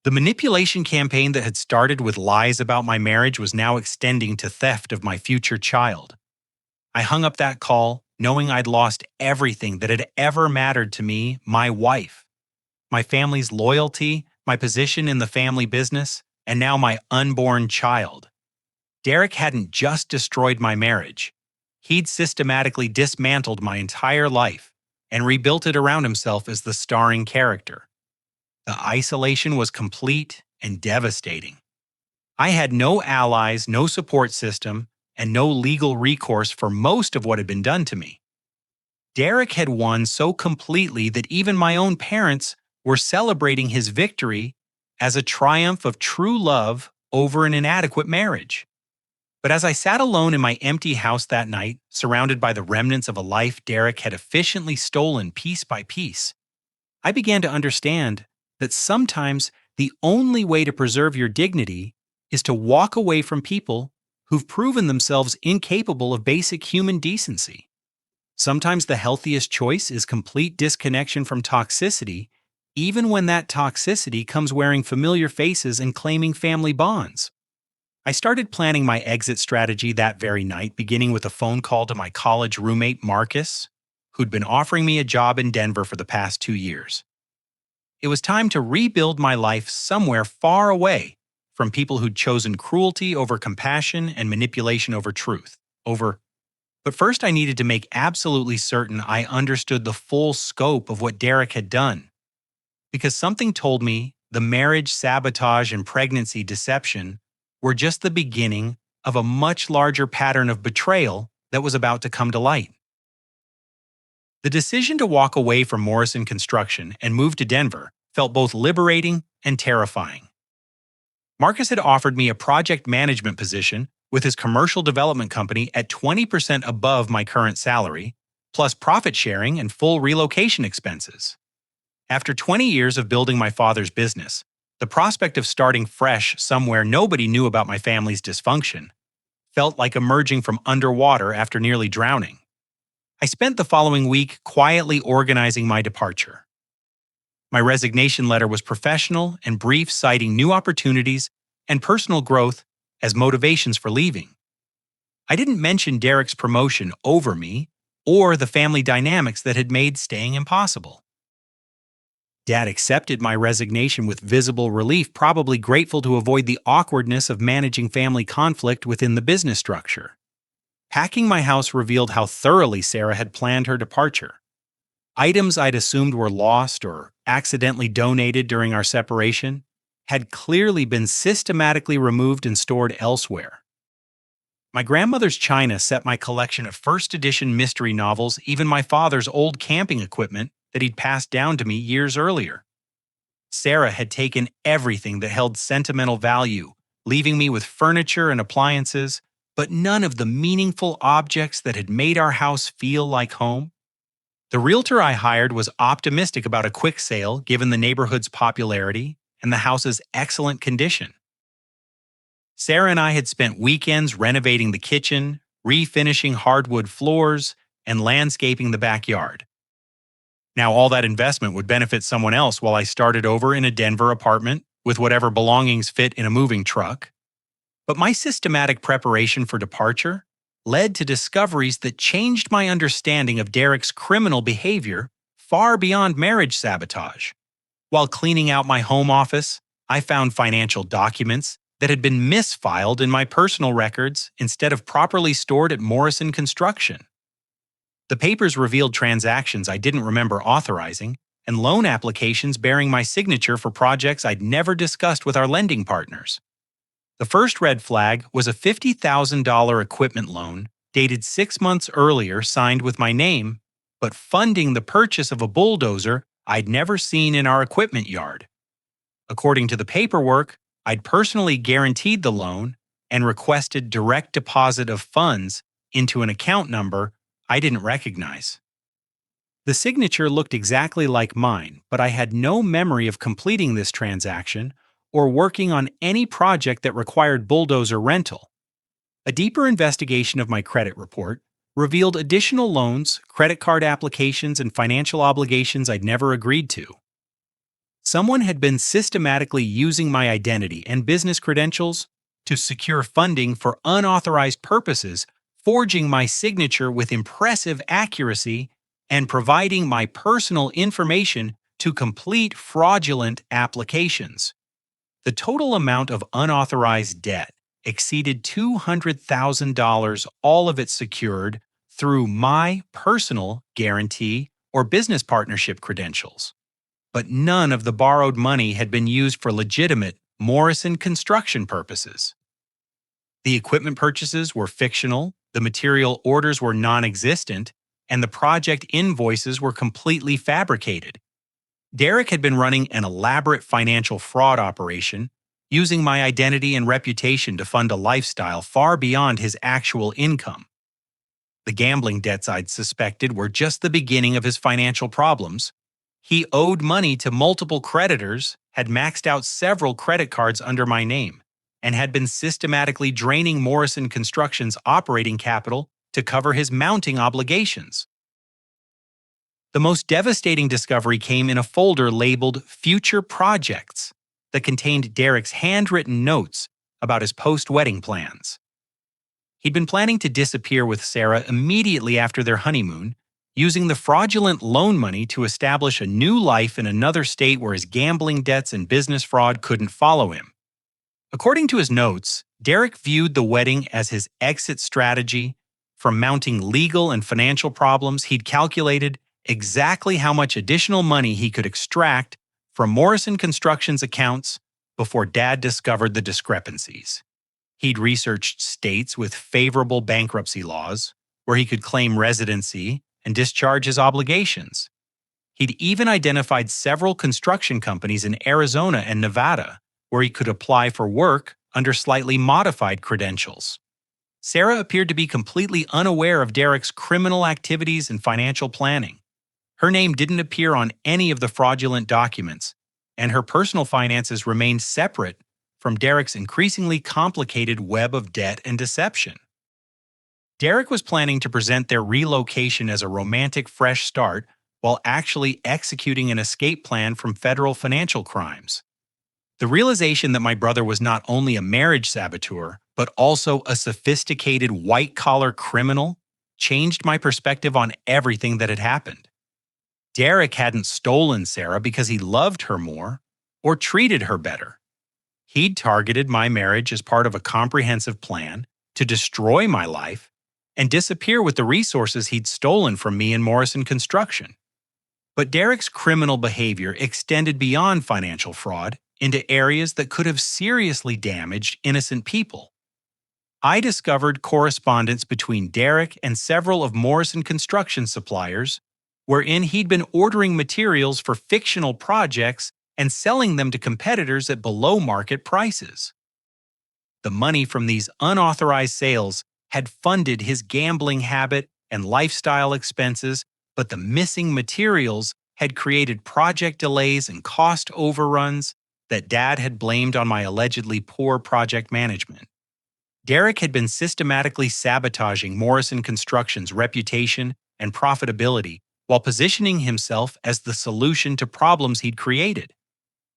A: The manipulation campaign that had started with lies about my marriage was now extending to theft of my future child. I hung up that call knowing I'd lost everything that had ever mattered to me, my wife, my family's loyalty, my position in the family business, and now my unborn child. Derek hadn't just destroyed my marriage. He'd systematically dismantled my entire life and rebuilt it around himself as the starring character. The isolation was complete and devastating. I had no allies, no support system, and no legal recourse for most of what had been done to me. Derek had won so completely that even my own parents were celebrating his victory as a triumph of true love over an inadequate marriage. But as I sat alone in my empty house that night, surrounded by the remnants of a life Derek had efficiently stolen piece by piece, I began to understand that sometimes the only way to preserve your dignity is to walk away from people who've proven themselves incapable of basic human decency. Sometimes the healthiest choice is complete disconnection from toxicity, even when that toxicity comes wearing familiar faces and claiming family bonds. I started planning my exit strategy that very night, beginning with a phone call to my college roommate, Marcus, who'd been offering me a job in Denver for the past 2 years. It was time to rebuild my life somewhere far away from people who'd chosen cruelty over compassion and manipulation over truth. But first, I needed to make absolutely certain I understood the full scope of what Derek had done. Because something told me the marriage sabotage and pregnancy deception were just the beginning of a much larger pattern of betrayal that was about to come to light. The decision to walk away from Morrison Construction and move to Denver felt both liberating and terrifying. Marcus had offered me a project management position with his commercial development company at 20% above my current salary, plus profit sharing and full relocation expenses. After 20 years of building my father's business, the prospect of starting fresh somewhere nobody knew about my family's dysfunction felt like emerging from underwater after nearly drowning. I spent the following week quietly organizing my departure. My resignation letter was professional and brief, citing new opportunities and personal growth as motivations for leaving. I didn't mention Derek's promotion over me or the family dynamics that had made staying impossible. Dad accepted my resignation with visible relief, probably grateful to avoid the awkwardness of managing family conflict within the business structure. Packing my house revealed how thoroughly Sarah had planned her departure. Items I'd assumed were lost or accidentally donated during our separation had clearly been systematically removed and stored elsewhere. My grandmother's china set my collection of first edition mystery novels, even my father's old camping equipment that he'd passed down to me years earlier. Sarah had taken everything that held sentimental value, leaving me with furniture and appliances, but none of the meaningful objects that had made our house feel like home. The realtor I hired was optimistic about a quick sale given the neighborhood's popularity and the house's excellent condition. Sarah and I had spent weekends renovating the kitchen, refinishing hardwood floors, and landscaping the backyard. Now all that investment would benefit someone else while I started over in a Denver apartment with whatever belongings fit in a moving truck. But my systematic preparation for departure led to discoveries that changed my understanding of Derek's criminal behavior far beyond marriage sabotage. While cleaning out my home office, I found financial documents that had been misfiled in my personal records instead of properly stored at Morrison Construction. The papers revealed transactions I didn't remember authorizing and loan applications bearing my signature for projects I'd never discussed with our lending partners. The first red flag was a $50,000 equipment loan dated 6 months earlier, signed with my name, but funding the purchase of a bulldozer I'd never seen in our equipment yard. According to the paperwork, I'd personally guaranteed the loan and requested direct deposit of funds into an account number I didn't recognize. The signature looked exactly like mine, but I had no memory of completing this transaction or working on any project that required bulldozer rental. A deeper investigation of my credit report revealed additional loans, credit card applications, and financial obligations I'd never agreed to. Someone had been systematically using my identity and business credentials to secure funding for unauthorized purposes, forging my signature with impressive accuracy and providing my personal information to complete fraudulent applications. The total amount of unauthorized debt exceeded $200,000, all of it secured through my personal guarantee or business partnership credentials. But none of the borrowed money had been used for legitimate Morrison Construction purposes. The equipment purchases were fictional, the material orders were non-existent, and the project invoices were completely fabricated. Derek had been running an elaborate financial fraud operation, using my identity and reputation to fund a lifestyle far beyond his actual income. The gambling debts I'd suspected were just the beginning of his financial problems. He owed money to multiple creditors, had maxed out several credit cards under my name, and had been systematically draining Morrison Construction's operating capital to cover his mounting obligations. The most devastating discovery came in a folder labeled Future Projects that contained Derek's handwritten notes about his post-wedding plans. He'd been planning to disappear with Sarah immediately after their honeymoon, using the fraudulent loan money to establish a new life in another state where his gambling debts and business fraud couldn't follow him. According to his notes, Derek viewed the wedding as his exit strategy. From mounting legal and financial problems, he'd calculated exactly how much additional money he could extract from Morrison Construction's accounts before Dad discovered the discrepancies. He'd researched states with favorable bankruptcy laws, where he could claim residency and discharge his obligations. He'd even identified several construction companies in Arizona and Nevada, where he could apply for work under slightly modified credentials. Sarah appeared to be completely unaware of Derek's criminal activities and financial planning. Her name didn't appear on any of the fraudulent documents, and her personal finances remained separate from Derek's increasingly complicated web of debt and deception. Derek was planning to present their relocation as a romantic fresh start while actually executing an escape plan from federal financial crimes. The realization that my brother was not only a marriage saboteur, but also a sophisticated white-collar criminal changed my perspective on everything that had happened. Derek hadn't stolen Sarah because he loved her more or treated her better. He'd targeted my marriage as part of a comprehensive plan to destroy my life and disappear with the resources he'd stolen from me and Morrison Construction. But Derek's criminal behavior extended beyond financial fraud into areas that could have seriously damaged innocent people. I discovered correspondence between Derek and several of Morrison Construction suppliers, wherein he'd been ordering materials for fictional projects and selling them to competitors at below-market prices. The money from these unauthorized sales had funded his gambling habit and lifestyle expenses, but the missing materials had created project delays and cost overruns that Dad had blamed on my allegedly poor project management. Derek had been systematically sabotaging Morrison Construction's reputation and profitability while positioning himself as the solution to problems he'd created.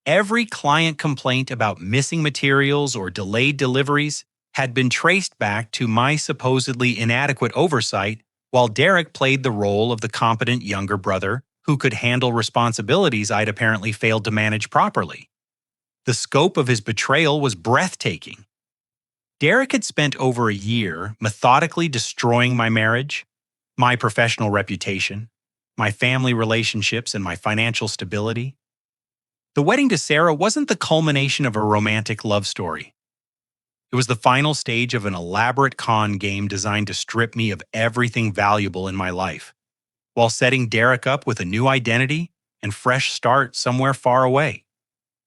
A: Every client complaint about missing materials or delayed deliveries had been traced back to my supposedly inadequate oversight, while Derek played the role of the competent younger brother who could handle responsibilities I'd apparently failed to manage properly. The scope of his betrayal was breathtaking. Derek had spent over a year methodically destroying my marriage, my professional reputation, my family relationships, and my financial stability. The wedding to Sarah wasn't the culmination of a romantic love story. It was the final stage of an elaborate con game designed to strip me of everything valuable in my life, while setting Derek up with a new identity and fresh start somewhere far away.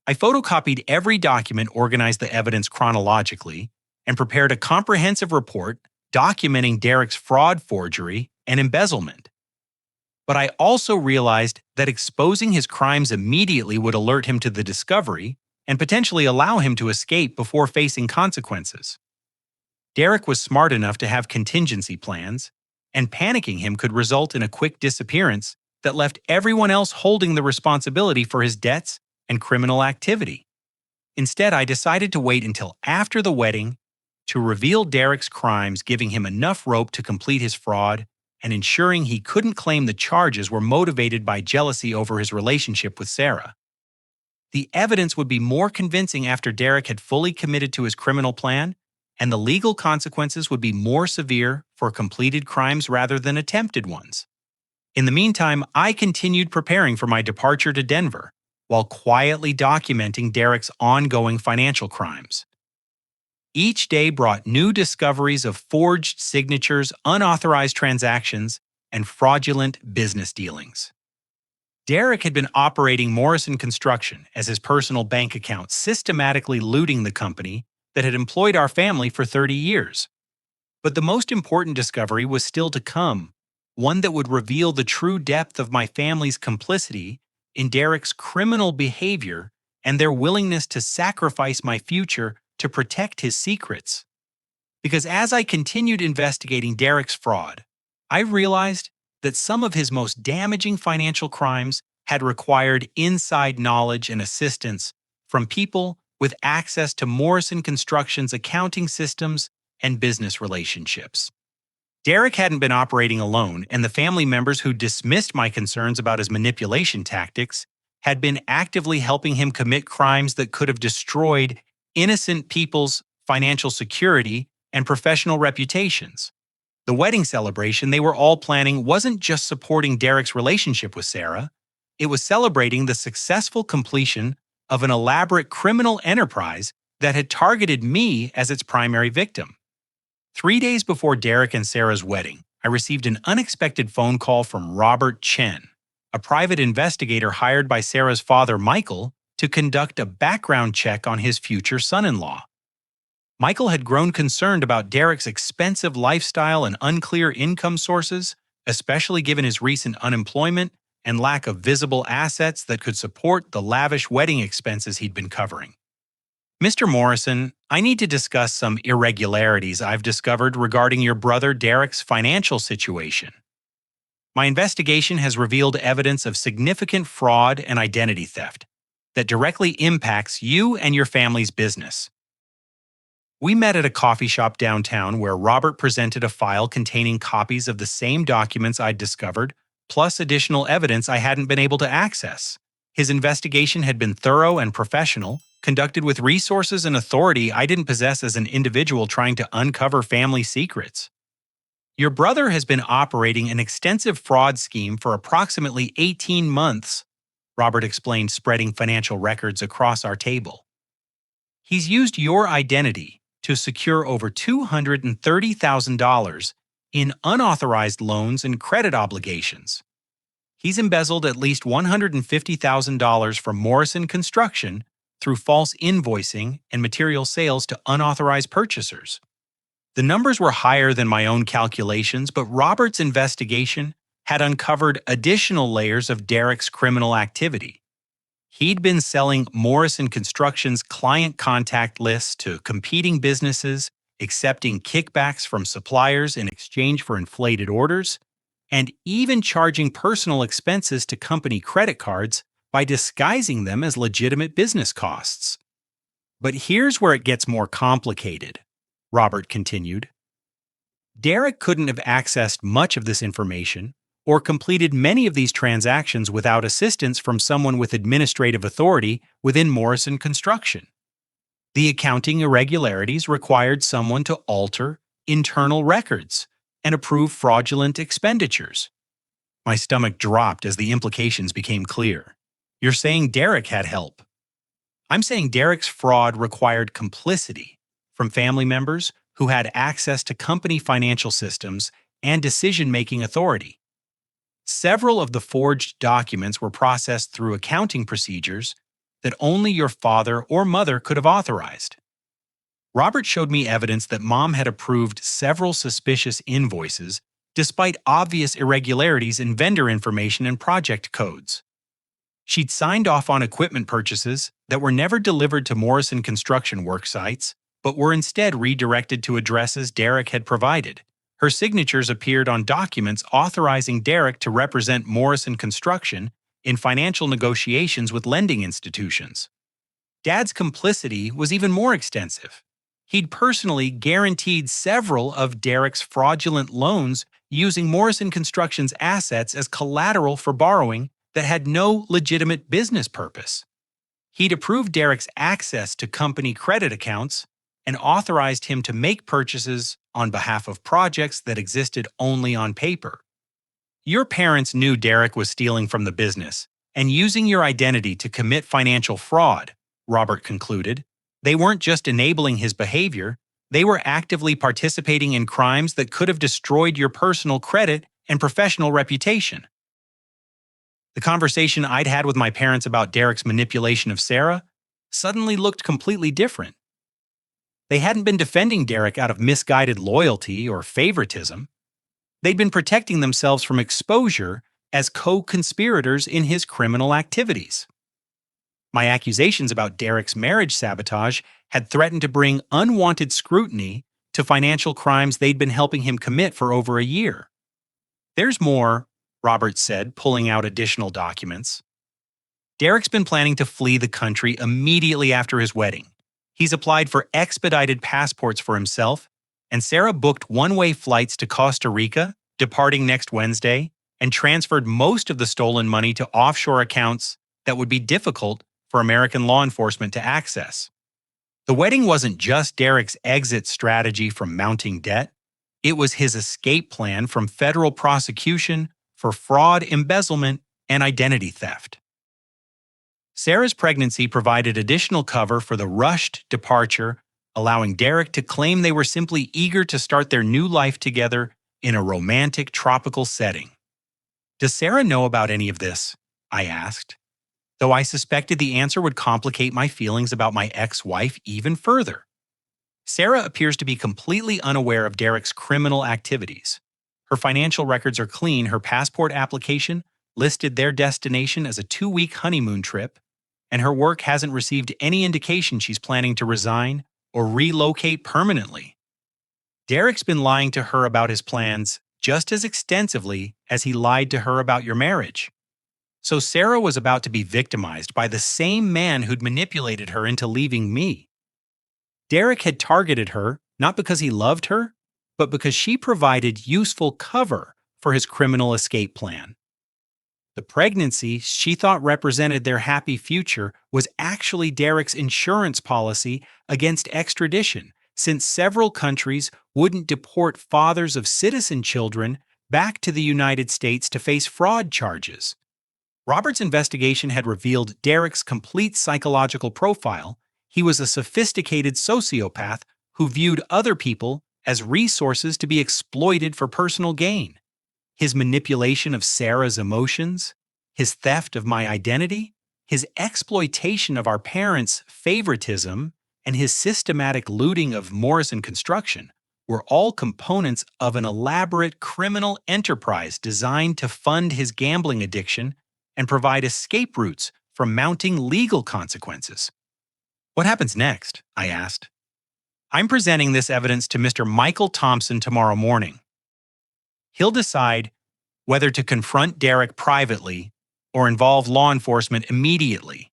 A: I photocopied every document, organized the evidence chronologically, and prepared a comprehensive report documenting Derek's fraud, forgery, and embezzlement. But I also realized that exposing his crimes immediately would alert him to the discovery and potentially allow him to escape before facing consequences. Derek was smart enough to have contingency plans, and panicking him could result in a quick disappearance that left everyone else holding the responsibility for his debts and criminal activity. Instead, I decided to wait until after the wedding to reveal Derek's crimes, giving him enough rope to complete his fraud and ensuring he couldn't claim the charges were motivated by jealousy over his relationship with Sarah. The evidence would be more convincing after Derek had fully committed to his criminal plan, and the legal consequences would be more severe for completed crimes rather than attempted ones. In the meantime, I continued preparing for my departure to Denver, while quietly documenting Derek's ongoing financial crimes. Each day brought new discoveries of forged signatures, unauthorized transactions, and fraudulent business dealings. Derek had been operating Morrison Construction as his personal bank account, systematically looting the company that had employed our family for 30 years. But the most important discovery was still to come, one that would reveal the true depth of my family's complicity in Derek's criminal behavior and their willingness to sacrifice my future to protect his secrets. Because as I continued investigating Derek's fraud, I realized that some of his most damaging financial crimes had required inside knowledge and assistance from people with access to Morrison Construction's accounting systems and business relationships. Derek hadn't been operating alone, and the family members who dismissed my concerns about his manipulation tactics had been actively helping him commit crimes that could have destroyed innocent people's financial security and professional reputations. The wedding celebration they were all planning wasn't just supporting Derek's relationship with Sarah, it was celebrating the successful completion of an elaborate criminal enterprise that had targeted me as its primary victim. 3 days before Derek and Sarah's wedding, I received an unexpected phone call from Robert Chen, a private investigator hired by Sarah's father, Michael, to conduct a background check on his future son-in-law. Michael had grown concerned about Derek's expensive lifestyle and unclear income sources, especially given his recent unemployment and lack of visible assets that could support the lavish wedding expenses he'd been covering. Mr. Morrison, I need to discuss some irregularities I've discovered regarding your brother Derek's financial situation. My investigation has revealed evidence of significant fraud and identity theft that directly impacts you and your family's business. We met at a coffee shop downtown where Robert presented a file containing copies of the same documents I'd discovered, plus additional evidence I hadn't been able to access. His investigation had been thorough and professional, conducted with resources and authority I didn't possess as an individual trying to uncover family secrets. Your brother has been operating an extensive fraud scheme for approximately 18 months, Robert explained, spreading financial records across our table. He's used your identity to secure over $230,000 in unauthorized loans and credit obligations. He's embezzled at least $150,000 from Morrison Construction through false invoicing and material sales to unauthorized purchasers. The numbers were higher than my own calculations, but Robert's investigation had uncovered additional layers of Derek's criminal activity. He'd been selling Morrison Construction's client contact lists to competing businesses, accepting kickbacks from suppliers in exchange for inflated orders, and even charging personal expenses to company credit cards by disguising them as legitimate business costs. But here's where it gets more complicated, Robert continued. Derek couldn't have accessed much of this information or completed many of these transactions without assistance from someone with administrative authority within Morrison Construction. The accounting irregularities required someone to alter internal records and approve fraudulent expenditures. My stomach dropped as the implications became clear. You're saying Derek had help. I'm saying Derek's fraud required complicity from family members who had access to company financial systems and decision-making authority. Several of the forged documents were processed through accounting procedures that only your father or mother could have authorized. Robert showed me evidence that Mom had approved several suspicious invoices despite obvious irregularities in vendor information and project codes. She'd signed off on equipment purchases that were never delivered to Morrison Construction work sites, but were instead redirected to addresses Derek had provided. Her signatures appeared on documents authorizing Derek to represent Morrison Construction in financial negotiations with lending institutions. Dad's complicity was even more extensive. He'd personally guaranteed several of Derek's fraudulent loans using Morrison Construction's assets as collateral for borrowing that had no legitimate business purpose. He'd approved Derek's access to company credit accounts and authorized him to make purchases on behalf of projects that existed only on paper. Your parents knew Derek was stealing from the business and using your identity to commit financial fraud, Robert concluded. They weren't just enabling his behavior, they were actively participating in crimes that could have destroyed your personal credit and professional reputation. The conversation I'd had with my parents about Derek's manipulation of Sarah suddenly looked completely different. They hadn't been defending Derek out of misguided loyalty or favoritism. They'd been protecting themselves from exposure as co-conspirators in his criminal activities. My accusations about Derek's marriage sabotage had threatened to bring unwanted scrutiny to financial crimes they'd been helping him commit for over a year. There's more, Robert said, pulling out additional documents. Derek's been planning to flee the country immediately after his wedding. He's applied for expedited passports for himself, and Sarah booked one-way flights to Costa Rica, departing next Wednesday, and transferred most of the stolen money to offshore accounts that would be difficult for American law enforcement to access. The wedding wasn't just Derek's exit strategy from mounting debt. It was his escape plan from federal prosecution for fraud, embezzlement, and identity theft. Sarah's pregnancy provided additional cover for the rushed departure, allowing Derek to claim they were simply eager to start their new life together in a romantic tropical setting. "Does Sarah know about any of this?" I asked, though I suspected the answer would complicate my feelings about my ex-wife even further. Sarah appears to be completely unaware of Derek's criminal activities. Her financial records are clean. Her passport application listed their destination as a 2-week honeymoon trip, and her work hasn't received any indication she's planning to resign or relocate permanently. Derek's been lying to her about his plans just as extensively as he lied to her about your marriage. So Sarah was about to be victimized by the same man who'd manipulated her into leaving me. Derek had targeted her not because he loved her, but because she provided useful cover for his criminal escape plan. The pregnancy she thought represented their happy future was actually Derek's insurance policy against extradition, since several countries wouldn't deport fathers of citizen children back to the United States to face fraud charges. Robert's investigation had revealed Derek's complete psychological profile. He was a sophisticated sociopath who viewed other people as resources to be exploited for personal gain. His manipulation of Sarah's emotions, his theft of my identity, his exploitation of our parents' favoritism, and his systematic looting of Morrison Construction were all components of an elaborate criminal enterprise designed to fund his gambling addiction and provide escape routes from mounting legal consequences. "What happens next?" I asked. "I'm presenting this evidence to Mr. Michael Thompson tomorrow morning. He'll decide whether to confront Derek privately or involve law enforcement immediately.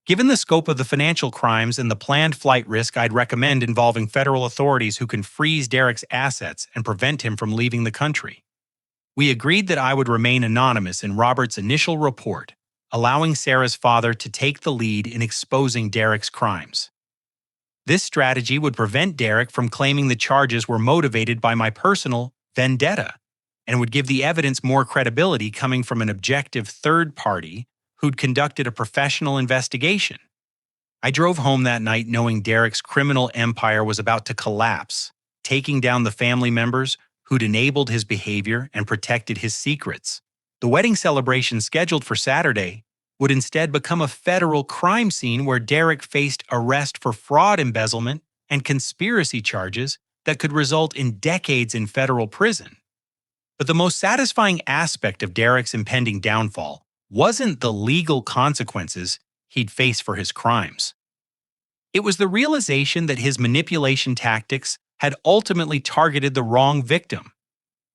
A: Given the scope of the financial crimes and the planned flight risk, I'd recommend involving federal authorities who can freeze Derek's assets and prevent him from leaving the country." We agreed that I would remain anonymous in Robert's initial report, allowing Sarah's father to take the lead in exposing Derek's crimes. This strategy would prevent Derek from claiming the charges were motivated by my personal vendetta, and would give the evidence more credibility coming from an objective third party who'd conducted a professional investigation. I drove home that night knowing Derek's criminal empire was about to collapse, taking down the family members who'd enabled his behavior and protected his secrets. The wedding celebration scheduled for Saturday would instead become a federal crime scene where Derek faced arrest for fraud, embezzlement, and conspiracy charges that could result in decades in federal prison. But the most satisfying aspect of Derek's impending downfall wasn't the legal consequences he'd face for his crimes. It was the realization that his manipulation tactics had ultimately targeted the wrong victim.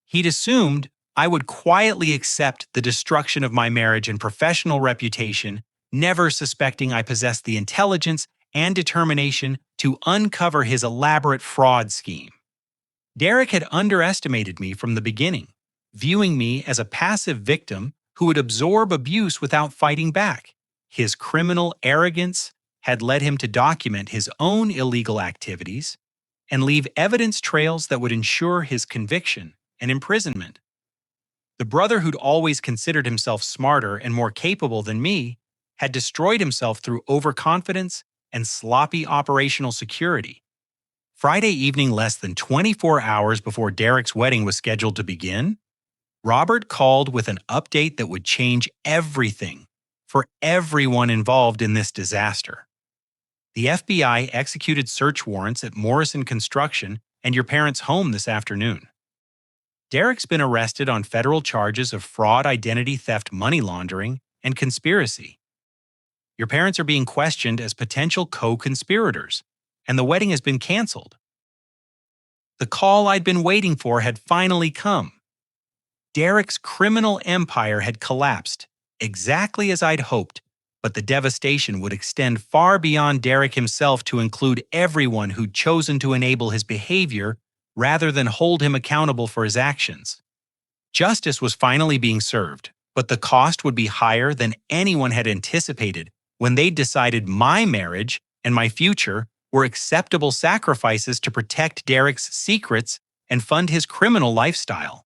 A: He'd assumed I would quietly accept the destruction of my marriage and professional reputation, never suspecting I possessed the intelligence and determination to uncover his elaborate fraud scheme. Derek had underestimated me from the beginning, viewing me as a passive victim who would absorb abuse without fighting back. His criminal arrogance had led him to document his own illegal activities and leave evidence trails that would ensure his conviction and imprisonment. The brother who'd always considered himself smarter and more capable than me had destroyed himself through overconfidence and sloppy operational security. Friday evening, less than 24 hours before Derek's wedding was scheduled to begin, Robert called with an update that would change everything for everyone involved in this disaster. The FBI executed search warrants at Morrison Construction and your parents' home this afternoon. Derek's been arrested on federal charges of fraud, identity theft, money laundering, and conspiracy. Your parents are being questioned as potential co-conspirators, and the wedding has been canceled. The call I'd been waiting for had finally come. Derek's criminal empire had collapsed, exactly as I'd hoped, but the devastation would extend far beyond Derek himself to include everyone who'd chosen to enable his behavior rather than hold him accountable for his actions. Justice was finally being served, but the cost would be higher than anyone had anticipated when they decided my marriage and my future were acceptable sacrifices to protect Derek's secrets and fund his criminal lifestyle.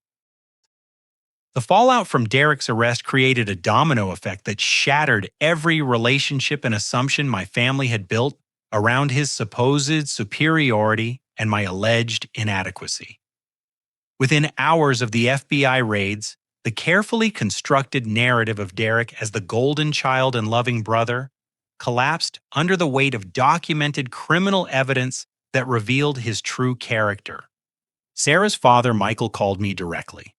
A: The fallout from Derek's arrest created a domino effect that shattered every relationship and assumption my family had built around his supposed superiority and my alleged inadequacy. Within hours of the FBI raids, the carefully constructed narrative of Derek as the golden child and loving brother collapsed under the weight of documented criminal evidence that revealed his true character. Sarah's father, Michael, called me directly.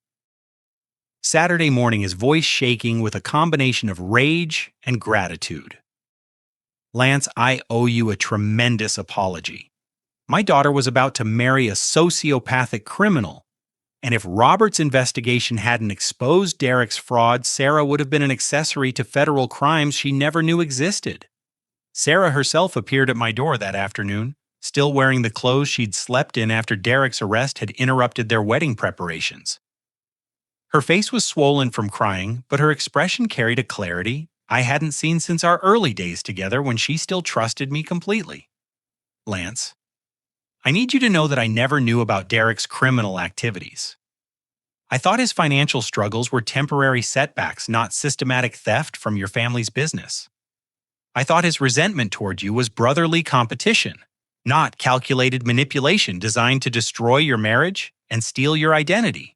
A: Saturday morning, his voice shaking with a combination of rage and gratitude. "Lance, I owe you a tremendous apology. My daughter was about to marry a sociopathic criminal, and if Robert's investigation hadn't exposed Derek's fraud, Sarah would have been an accessory to federal crimes she never knew existed." Sarah herself appeared at my door that afternoon, still wearing the clothes she'd slept in after Derek's arrest had interrupted their wedding preparations. Her face was swollen from crying, but her expression carried a clarity I hadn't seen since our early days together when she still trusted me completely. "Lance, I need you to know that I never knew about Derek's criminal activities. I thought his financial struggles were temporary setbacks, not systematic theft from your family's business. I thought his resentment toward you was brotherly competition, not calculated manipulation designed to destroy your marriage and steal your identity."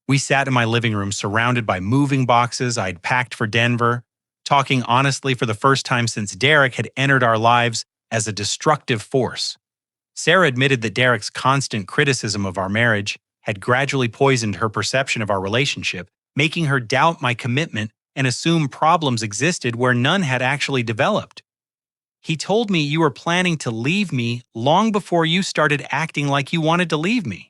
A: We sat in my living room surrounded by moving boxes I'd packed for Denver, talking honestly for the first time since Derek had entered our lives as a destructive force. Sarah admitted that Derek's constant criticism of our marriage had gradually poisoned her perception of our relationship, making her doubt my commitment and assume problems existed where none had actually developed. "He told me you were planning to leave me long before you started acting like you wanted to leave me.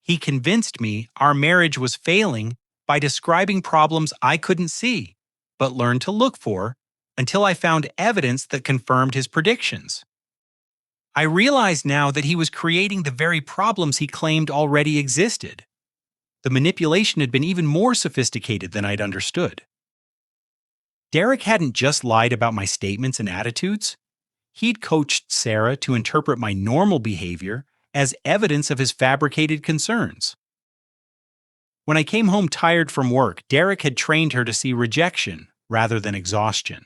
A: He convinced me our marriage was failing by describing problems I couldn't see, but learned to look for until I found evidence that confirmed his predictions. I realize now that he was creating the very problems he claimed already existed. The manipulation had been even more sophisticated than I'd understood. Derek hadn't just lied about my statements and attitudes. He'd coached Sarah to interpret my normal behavior as evidence of his fabricated concerns. When I came home tired from work, Derek had trained her to see rejection rather than exhaustion.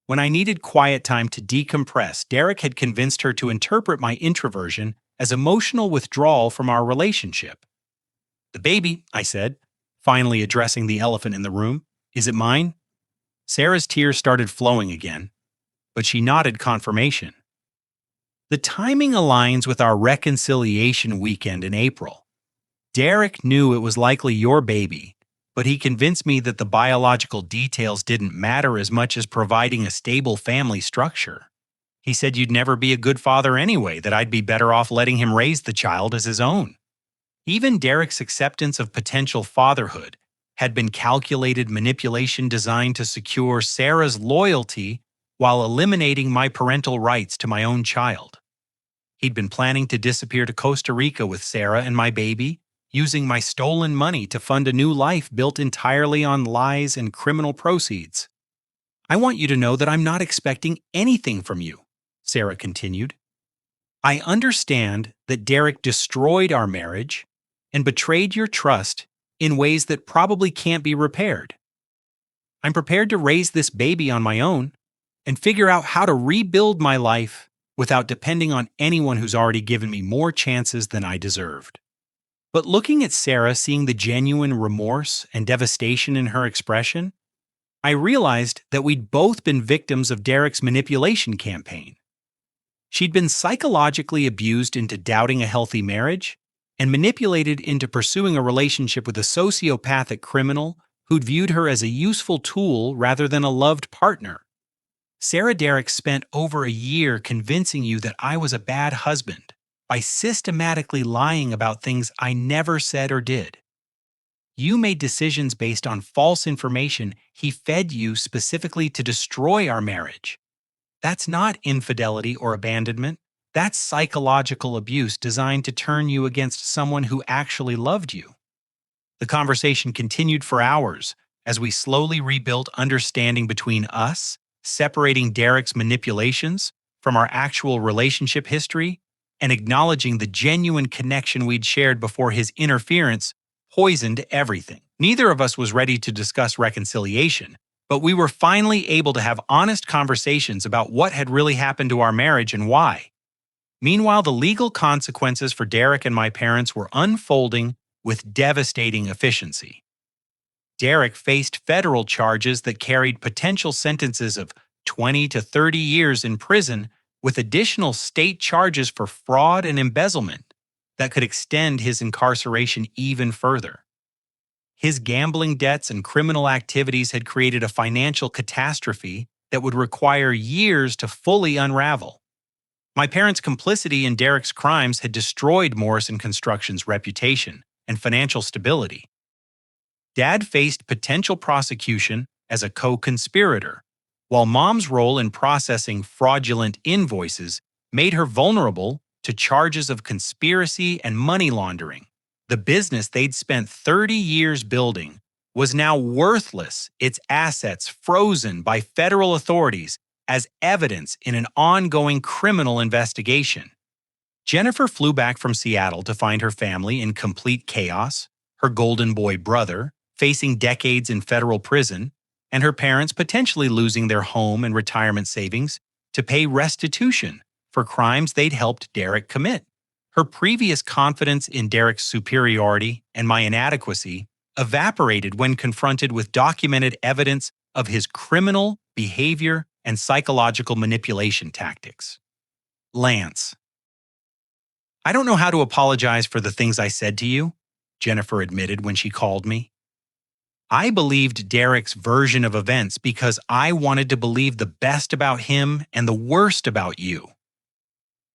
A: When I needed quiet time to decompress, Derek had convinced her to interpret my introversion as emotional withdrawal from our relationship. "The baby," I said, finally addressing the elephant in the room. "Is it mine?" Sarah's tears started flowing again, but she nodded confirmation. The timing aligns with our reconciliation weekend in April. Derek knew it was likely your baby, but he convinced me that the biological details didn't matter as much as providing a stable family structure. He said you'd never be a good father anyway, that I'd be better off letting him raise the child as his own. Even Derek's acceptance of potential fatherhood had been calculated manipulation designed to secure Sarah's loyalty while eliminating my parental rights to my own child. He'd been planning to disappear to Costa Rica with Sarah and my baby, using my stolen money to fund a new life built entirely on lies and criminal proceeds. "I want you to know that I'm not expecting anything from you," Sarah continued. "I understand that Derek destroyed our marriage and betrayed your trust in ways that probably can't be repaired. I'm prepared to raise this baby on my own and figure out how to rebuild my life without depending on anyone who's already given me more chances than I deserved." But looking at Sarah, seeing the genuine remorse and devastation in her expression, I realized that we'd both been victims of Derek's manipulation campaign. She'd been psychologically abused into doubting a healthy marriage and manipulated into pursuing a relationship with a sociopathic criminal who'd viewed her as a useful tool rather than a loved partner. Sarah Derek spent over a year convincing you that I was a bad husband by systematically lying about things I never said or did. You made decisions based on false information he fed you specifically to destroy our marriage. That's not infidelity or abandonment. That's psychological abuse designed to turn you against someone who actually loved you. The conversation continued for hours as we slowly rebuilt understanding between us, separating Derek's manipulations from our actual relationship history and acknowledging the genuine connection we'd shared before his interference poisoned everything. Neither of us was ready to discuss reconciliation, but we were finally able to have honest conversations about what had really happened to our marriage and why. Meanwhile, the legal consequences for Derek and my parents were unfolding with devastating efficiency. Derek faced federal charges that carried potential sentences of 20 to 30 years in prison, with additional state charges for fraud and embezzlement that could extend his incarceration even further. His gambling debts and criminal activities had created a financial catastrophe that would require years to fully unravel. My parents' complicity in Derek's crimes had destroyed Morrison Construction's reputation and financial stability. Dad faced potential prosecution as a co-conspirator, while Mom's role in processing fraudulent invoices made her vulnerable to charges of conspiracy and money laundering. The business they'd spent 30 years building was now worthless, its assets frozen by federal authorities as evidence in an ongoing criminal investigation. Jennifer flew back from Seattle to find her family in complete chaos, her golden boy brother facing decades in federal prison, and her parents potentially losing their home and retirement savings to pay restitution for crimes they'd helped Derek commit. Her previous confidence in Derek's superiority and my inadequacy evaporated when confronted with documented evidence of his criminal behavior and psychological manipulation tactics. Lance. I don't know how to apologize for the things I said to you, Jennifer admitted when she called me. I believed Derek's version of events because I wanted to believe the best about him and the worst about you.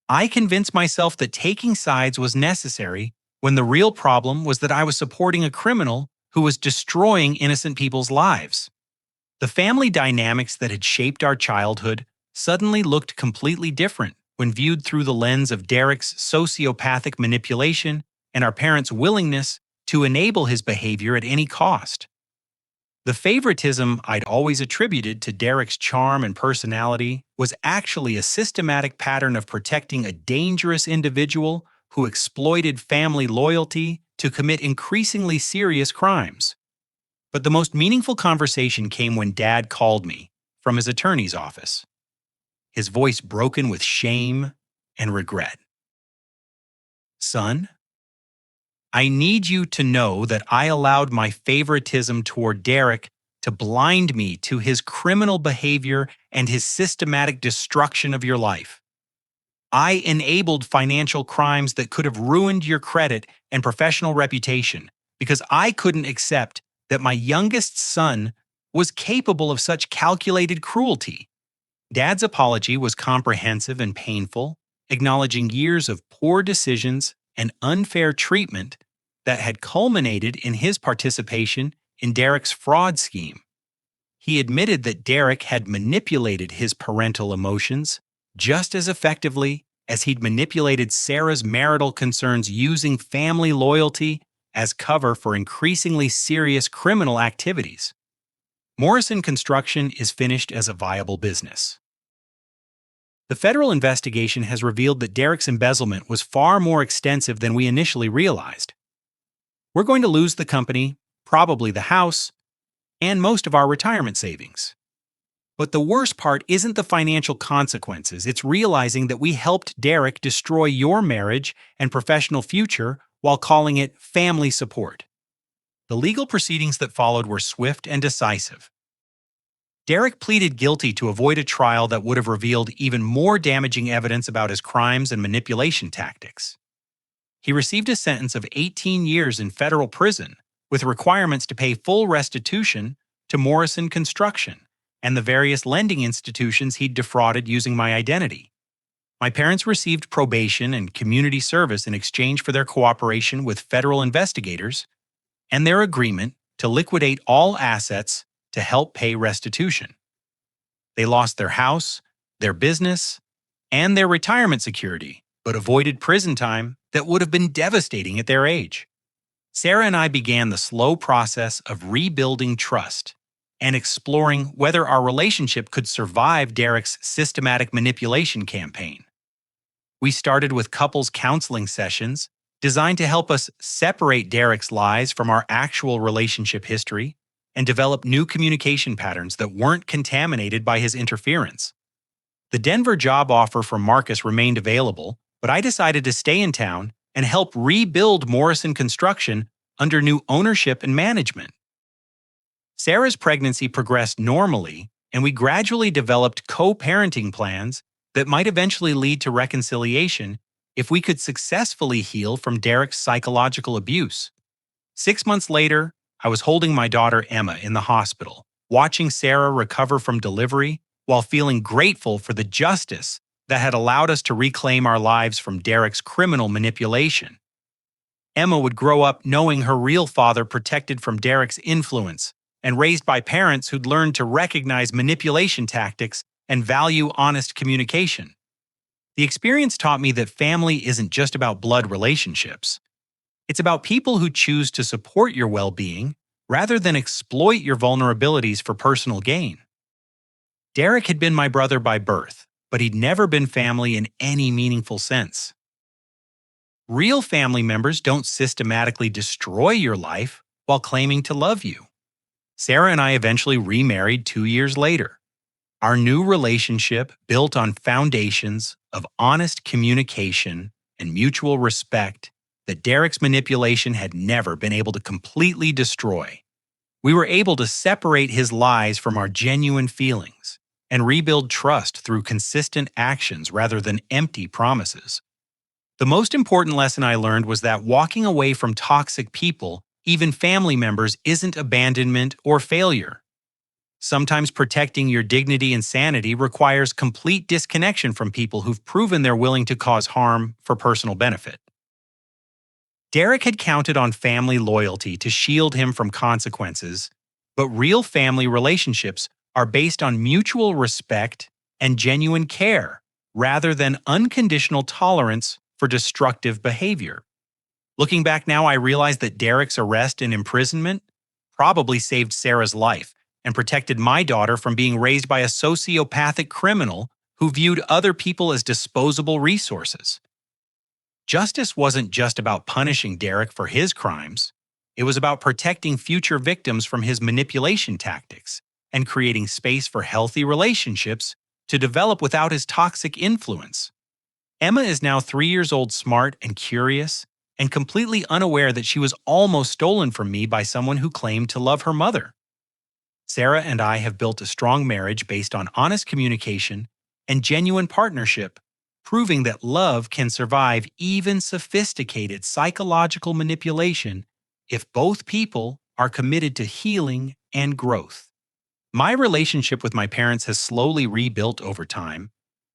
A: I convinced myself that taking sides was necessary when the real problem was that I was supporting a criminal who was destroying innocent people's lives. The family dynamics that had shaped our childhood suddenly looked completely different when viewed through the lens of Derek's sociopathic manipulation and our parents' willingness to enable his behavior at any cost. The favoritism I'd always attributed to Derek's charm and personality was actually a systematic pattern of protecting a dangerous individual who exploited family loyalty to commit increasingly serious crimes. But the most meaningful conversation came when Dad called me from his attorney's office, his voice broken with shame and regret. Son, I need you to know that I allowed my favoritism toward Derek to blind me to his criminal behavior and his systematic destruction of your life. I enabled financial crimes that could have ruined your credit and professional reputation because I couldn't accept that my youngest son was capable of such calculated cruelty. Dad's apology was comprehensive and painful, acknowledging years of poor decisions and unfair treatment that had culminated in his participation in Derek's fraud scheme. He admitted that Derek had manipulated his parental emotions just as effectively as he'd manipulated Sarah's marital concerns using family loyalty as cover for increasingly serious criminal activities. Morrison Construction is finished as a viable business. The federal investigation has revealed that Derek's embezzlement was far more extensive than we initially realized. We're going to lose the company, probably the house, and most of our retirement savings. But the worst part isn't the financial consequences, it's realizing that we helped Derek destroy your marriage and professional future while calling it family support. The legal proceedings that followed were swift and decisive. Derek pleaded guilty to avoid a trial that would have revealed even more damaging evidence about his crimes and manipulation tactics. He received a sentence of 18 years in federal prison, with requirements to pay full restitution to Morrison Construction and the various lending institutions he'd defrauded using my identity. My parents received probation and community service in exchange for their cooperation with federal investigators, and their agreement to liquidate all assets to help pay restitution. They lost their house, their business, and their retirement security, but avoided prison time that would have been devastating at their age. Sarah and I began the slow process of rebuilding trust and exploring whether our relationship could survive Derek's systematic manipulation campaign. We started with couples counseling sessions designed to help us separate Derek's lies from our actual relationship history and develop new communication patterns that weren't contaminated by his interference. The Denver job offer from Marcus remained available, but I decided to stay in town and help rebuild Morrison Construction under new ownership and management. Sarah's pregnancy progressed normally, and we gradually developed co-parenting plans that might eventually lead to reconciliation if we could successfully heal from Derek's psychological abuse. 6 months later, I was holding my daughter Emma in the hospital, watching Sarah recover from delivery while feeling grateful for the justice that had allowed us to reclaim our lives from Derek's criminal manipulation. Emma would grow up knowing her real father protected from Derek's influence and raised by parents who'd learned to recognize manipulation tactics and value honest communication. The experience taught me that family isn't just about blood relationships. It's about people who choose to support your well-being rather than exploit your vulnerabilities for personal gain. Derek had been my brother by birth, but he'd never been family in any meaningful sense. Real family members don't systematically destroy your life while claiming to love you. Sarah and I eventually remarried 2 years later. Our new relationship, built on foundations of honest communication and mutual respect that Derek's manipulation had never been able to completely destroy. We were able to separate his lies from our genuine feelings and rebuild trust through consistent actions rather than empty promises. The most important lesson I learned was that walking away from toxic people, even family members, isn't abandonment or failure. Sometimes protecting your dignity and sanity requires complete disconnection from people who've proven they're willing to cause harm for personal benefit. Derek had counted on family loyalty to shield him from consequences, but real family relationships are based on mutual respect and genuine care, rather than unconditional tolerance for destructive behavior. Looking back now, I realize that Derek's arrest and imprisonment probably saved Sarah's life and protected my daughter from being raised by a sociopathic criminal who viewed other people as disposable resources. Justice wasn't just about punishing Derek for his crimes. It was about protecting future victims from his manipulation tactics and creating space for healthy relationships to develop without his toxic influence. Emma is now 3 years old, smart and curious, and completely unaware that she was almost stolen from me by someone who claimed to love her mother. Sarah and I have built a strong marriage based on honest communication and genuine partnership, proving that love can survive even sophisticated psychological manipulation if both people are committed to healing and growth. My relationship with my parents has slowly rebuilt over time,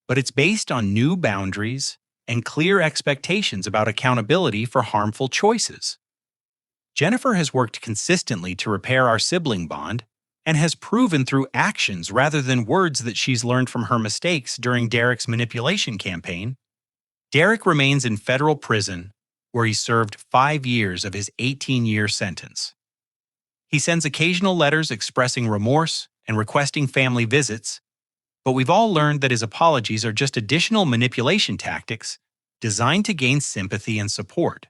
A: but it's based on new boundaries and clear expectations about accountability for harmful choices. Jennifer has worked consistently to repair our sibling bond and has proven through actions rather than words that she's learned from her mistakes during Derek's manipulation campaign. Derek remains in federal prison, where he served 5 years of his 18-year sentence. He sends occasional letters expressing remorse and requesting family visits, but we've all learned that his apologies are just additional manipulation tactics designed to gain sympathy and support.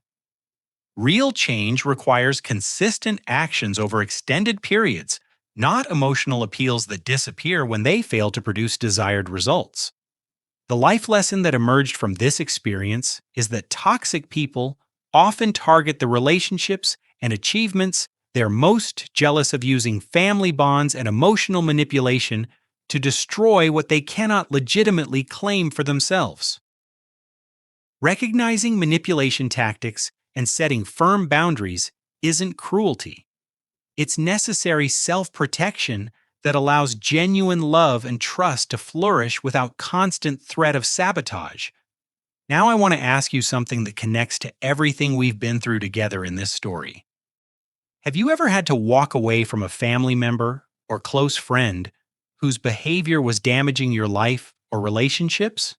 A: Real change requires consistent actions over extended periods, not emotional appeals that disappear when they fail to produce desired results. The life lesson that emerged from this experience is that toxic people often target the relationships and achievements they're most jealous of, using family bonds and emotional manipulation to destroy what they cannot legitimately claim for themselves. Recognizing manipulation tactics and setting firm boundaries isn't cruelty. It's necessary self-protection that allows genuine love and trust to flourish without constant threat of sabotage. Now I want to ask you something that connects to everything we've been through together in this story. Have you ever had to walk away from a family member or close friend whose behavior was damaging your life or relationships?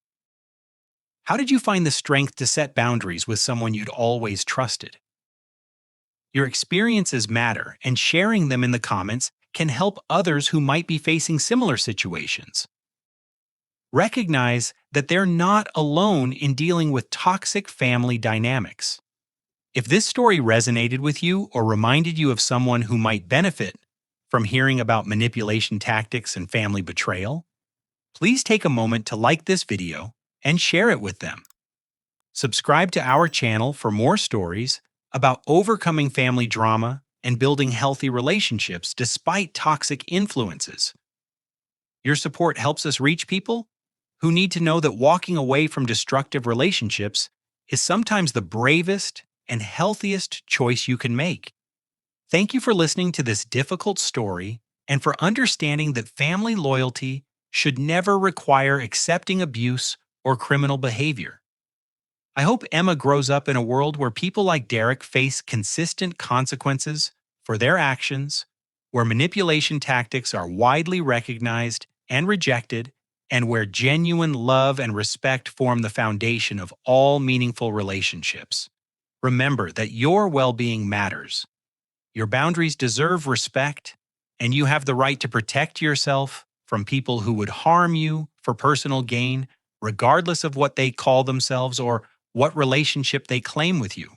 A: How did you find the strength to set boundaries with someone you'd always trusted? Your experiences matter, and sharing them in the comments can help others who might be facing similar situations. Recognize that they're not alone in dealing with toxic family dynamics. If this story resonated with you or reminded you of someone who might benefit from hearing about manipulation tactics and family betrayal, please take a moment to like this video and share it with them. Subscribe to our channel for more stories about overcoming family drama and building healthy relationships despite toxic influences. Your support helps us reach people who need to know that walking away from destructive relationships is sometimes the bravest and healthiest choice you can make. Thank you for listening to this difficult story and for understanding that family loyalty should never require accepting abuse or criminal behavior. I hope Emma grows up in a world where people like Derek face consistent consequences for their actions, where manipulation tactics are widely recognized and rejected, and where genuine love and respect form the foundation of all meaningful relationships. Remember that your well-being matters. Your boundaries deserve respect, and you have the right to protect yourself from people who would harm you for personal gain, regardless of what they call themselves or what relationship they claim with you.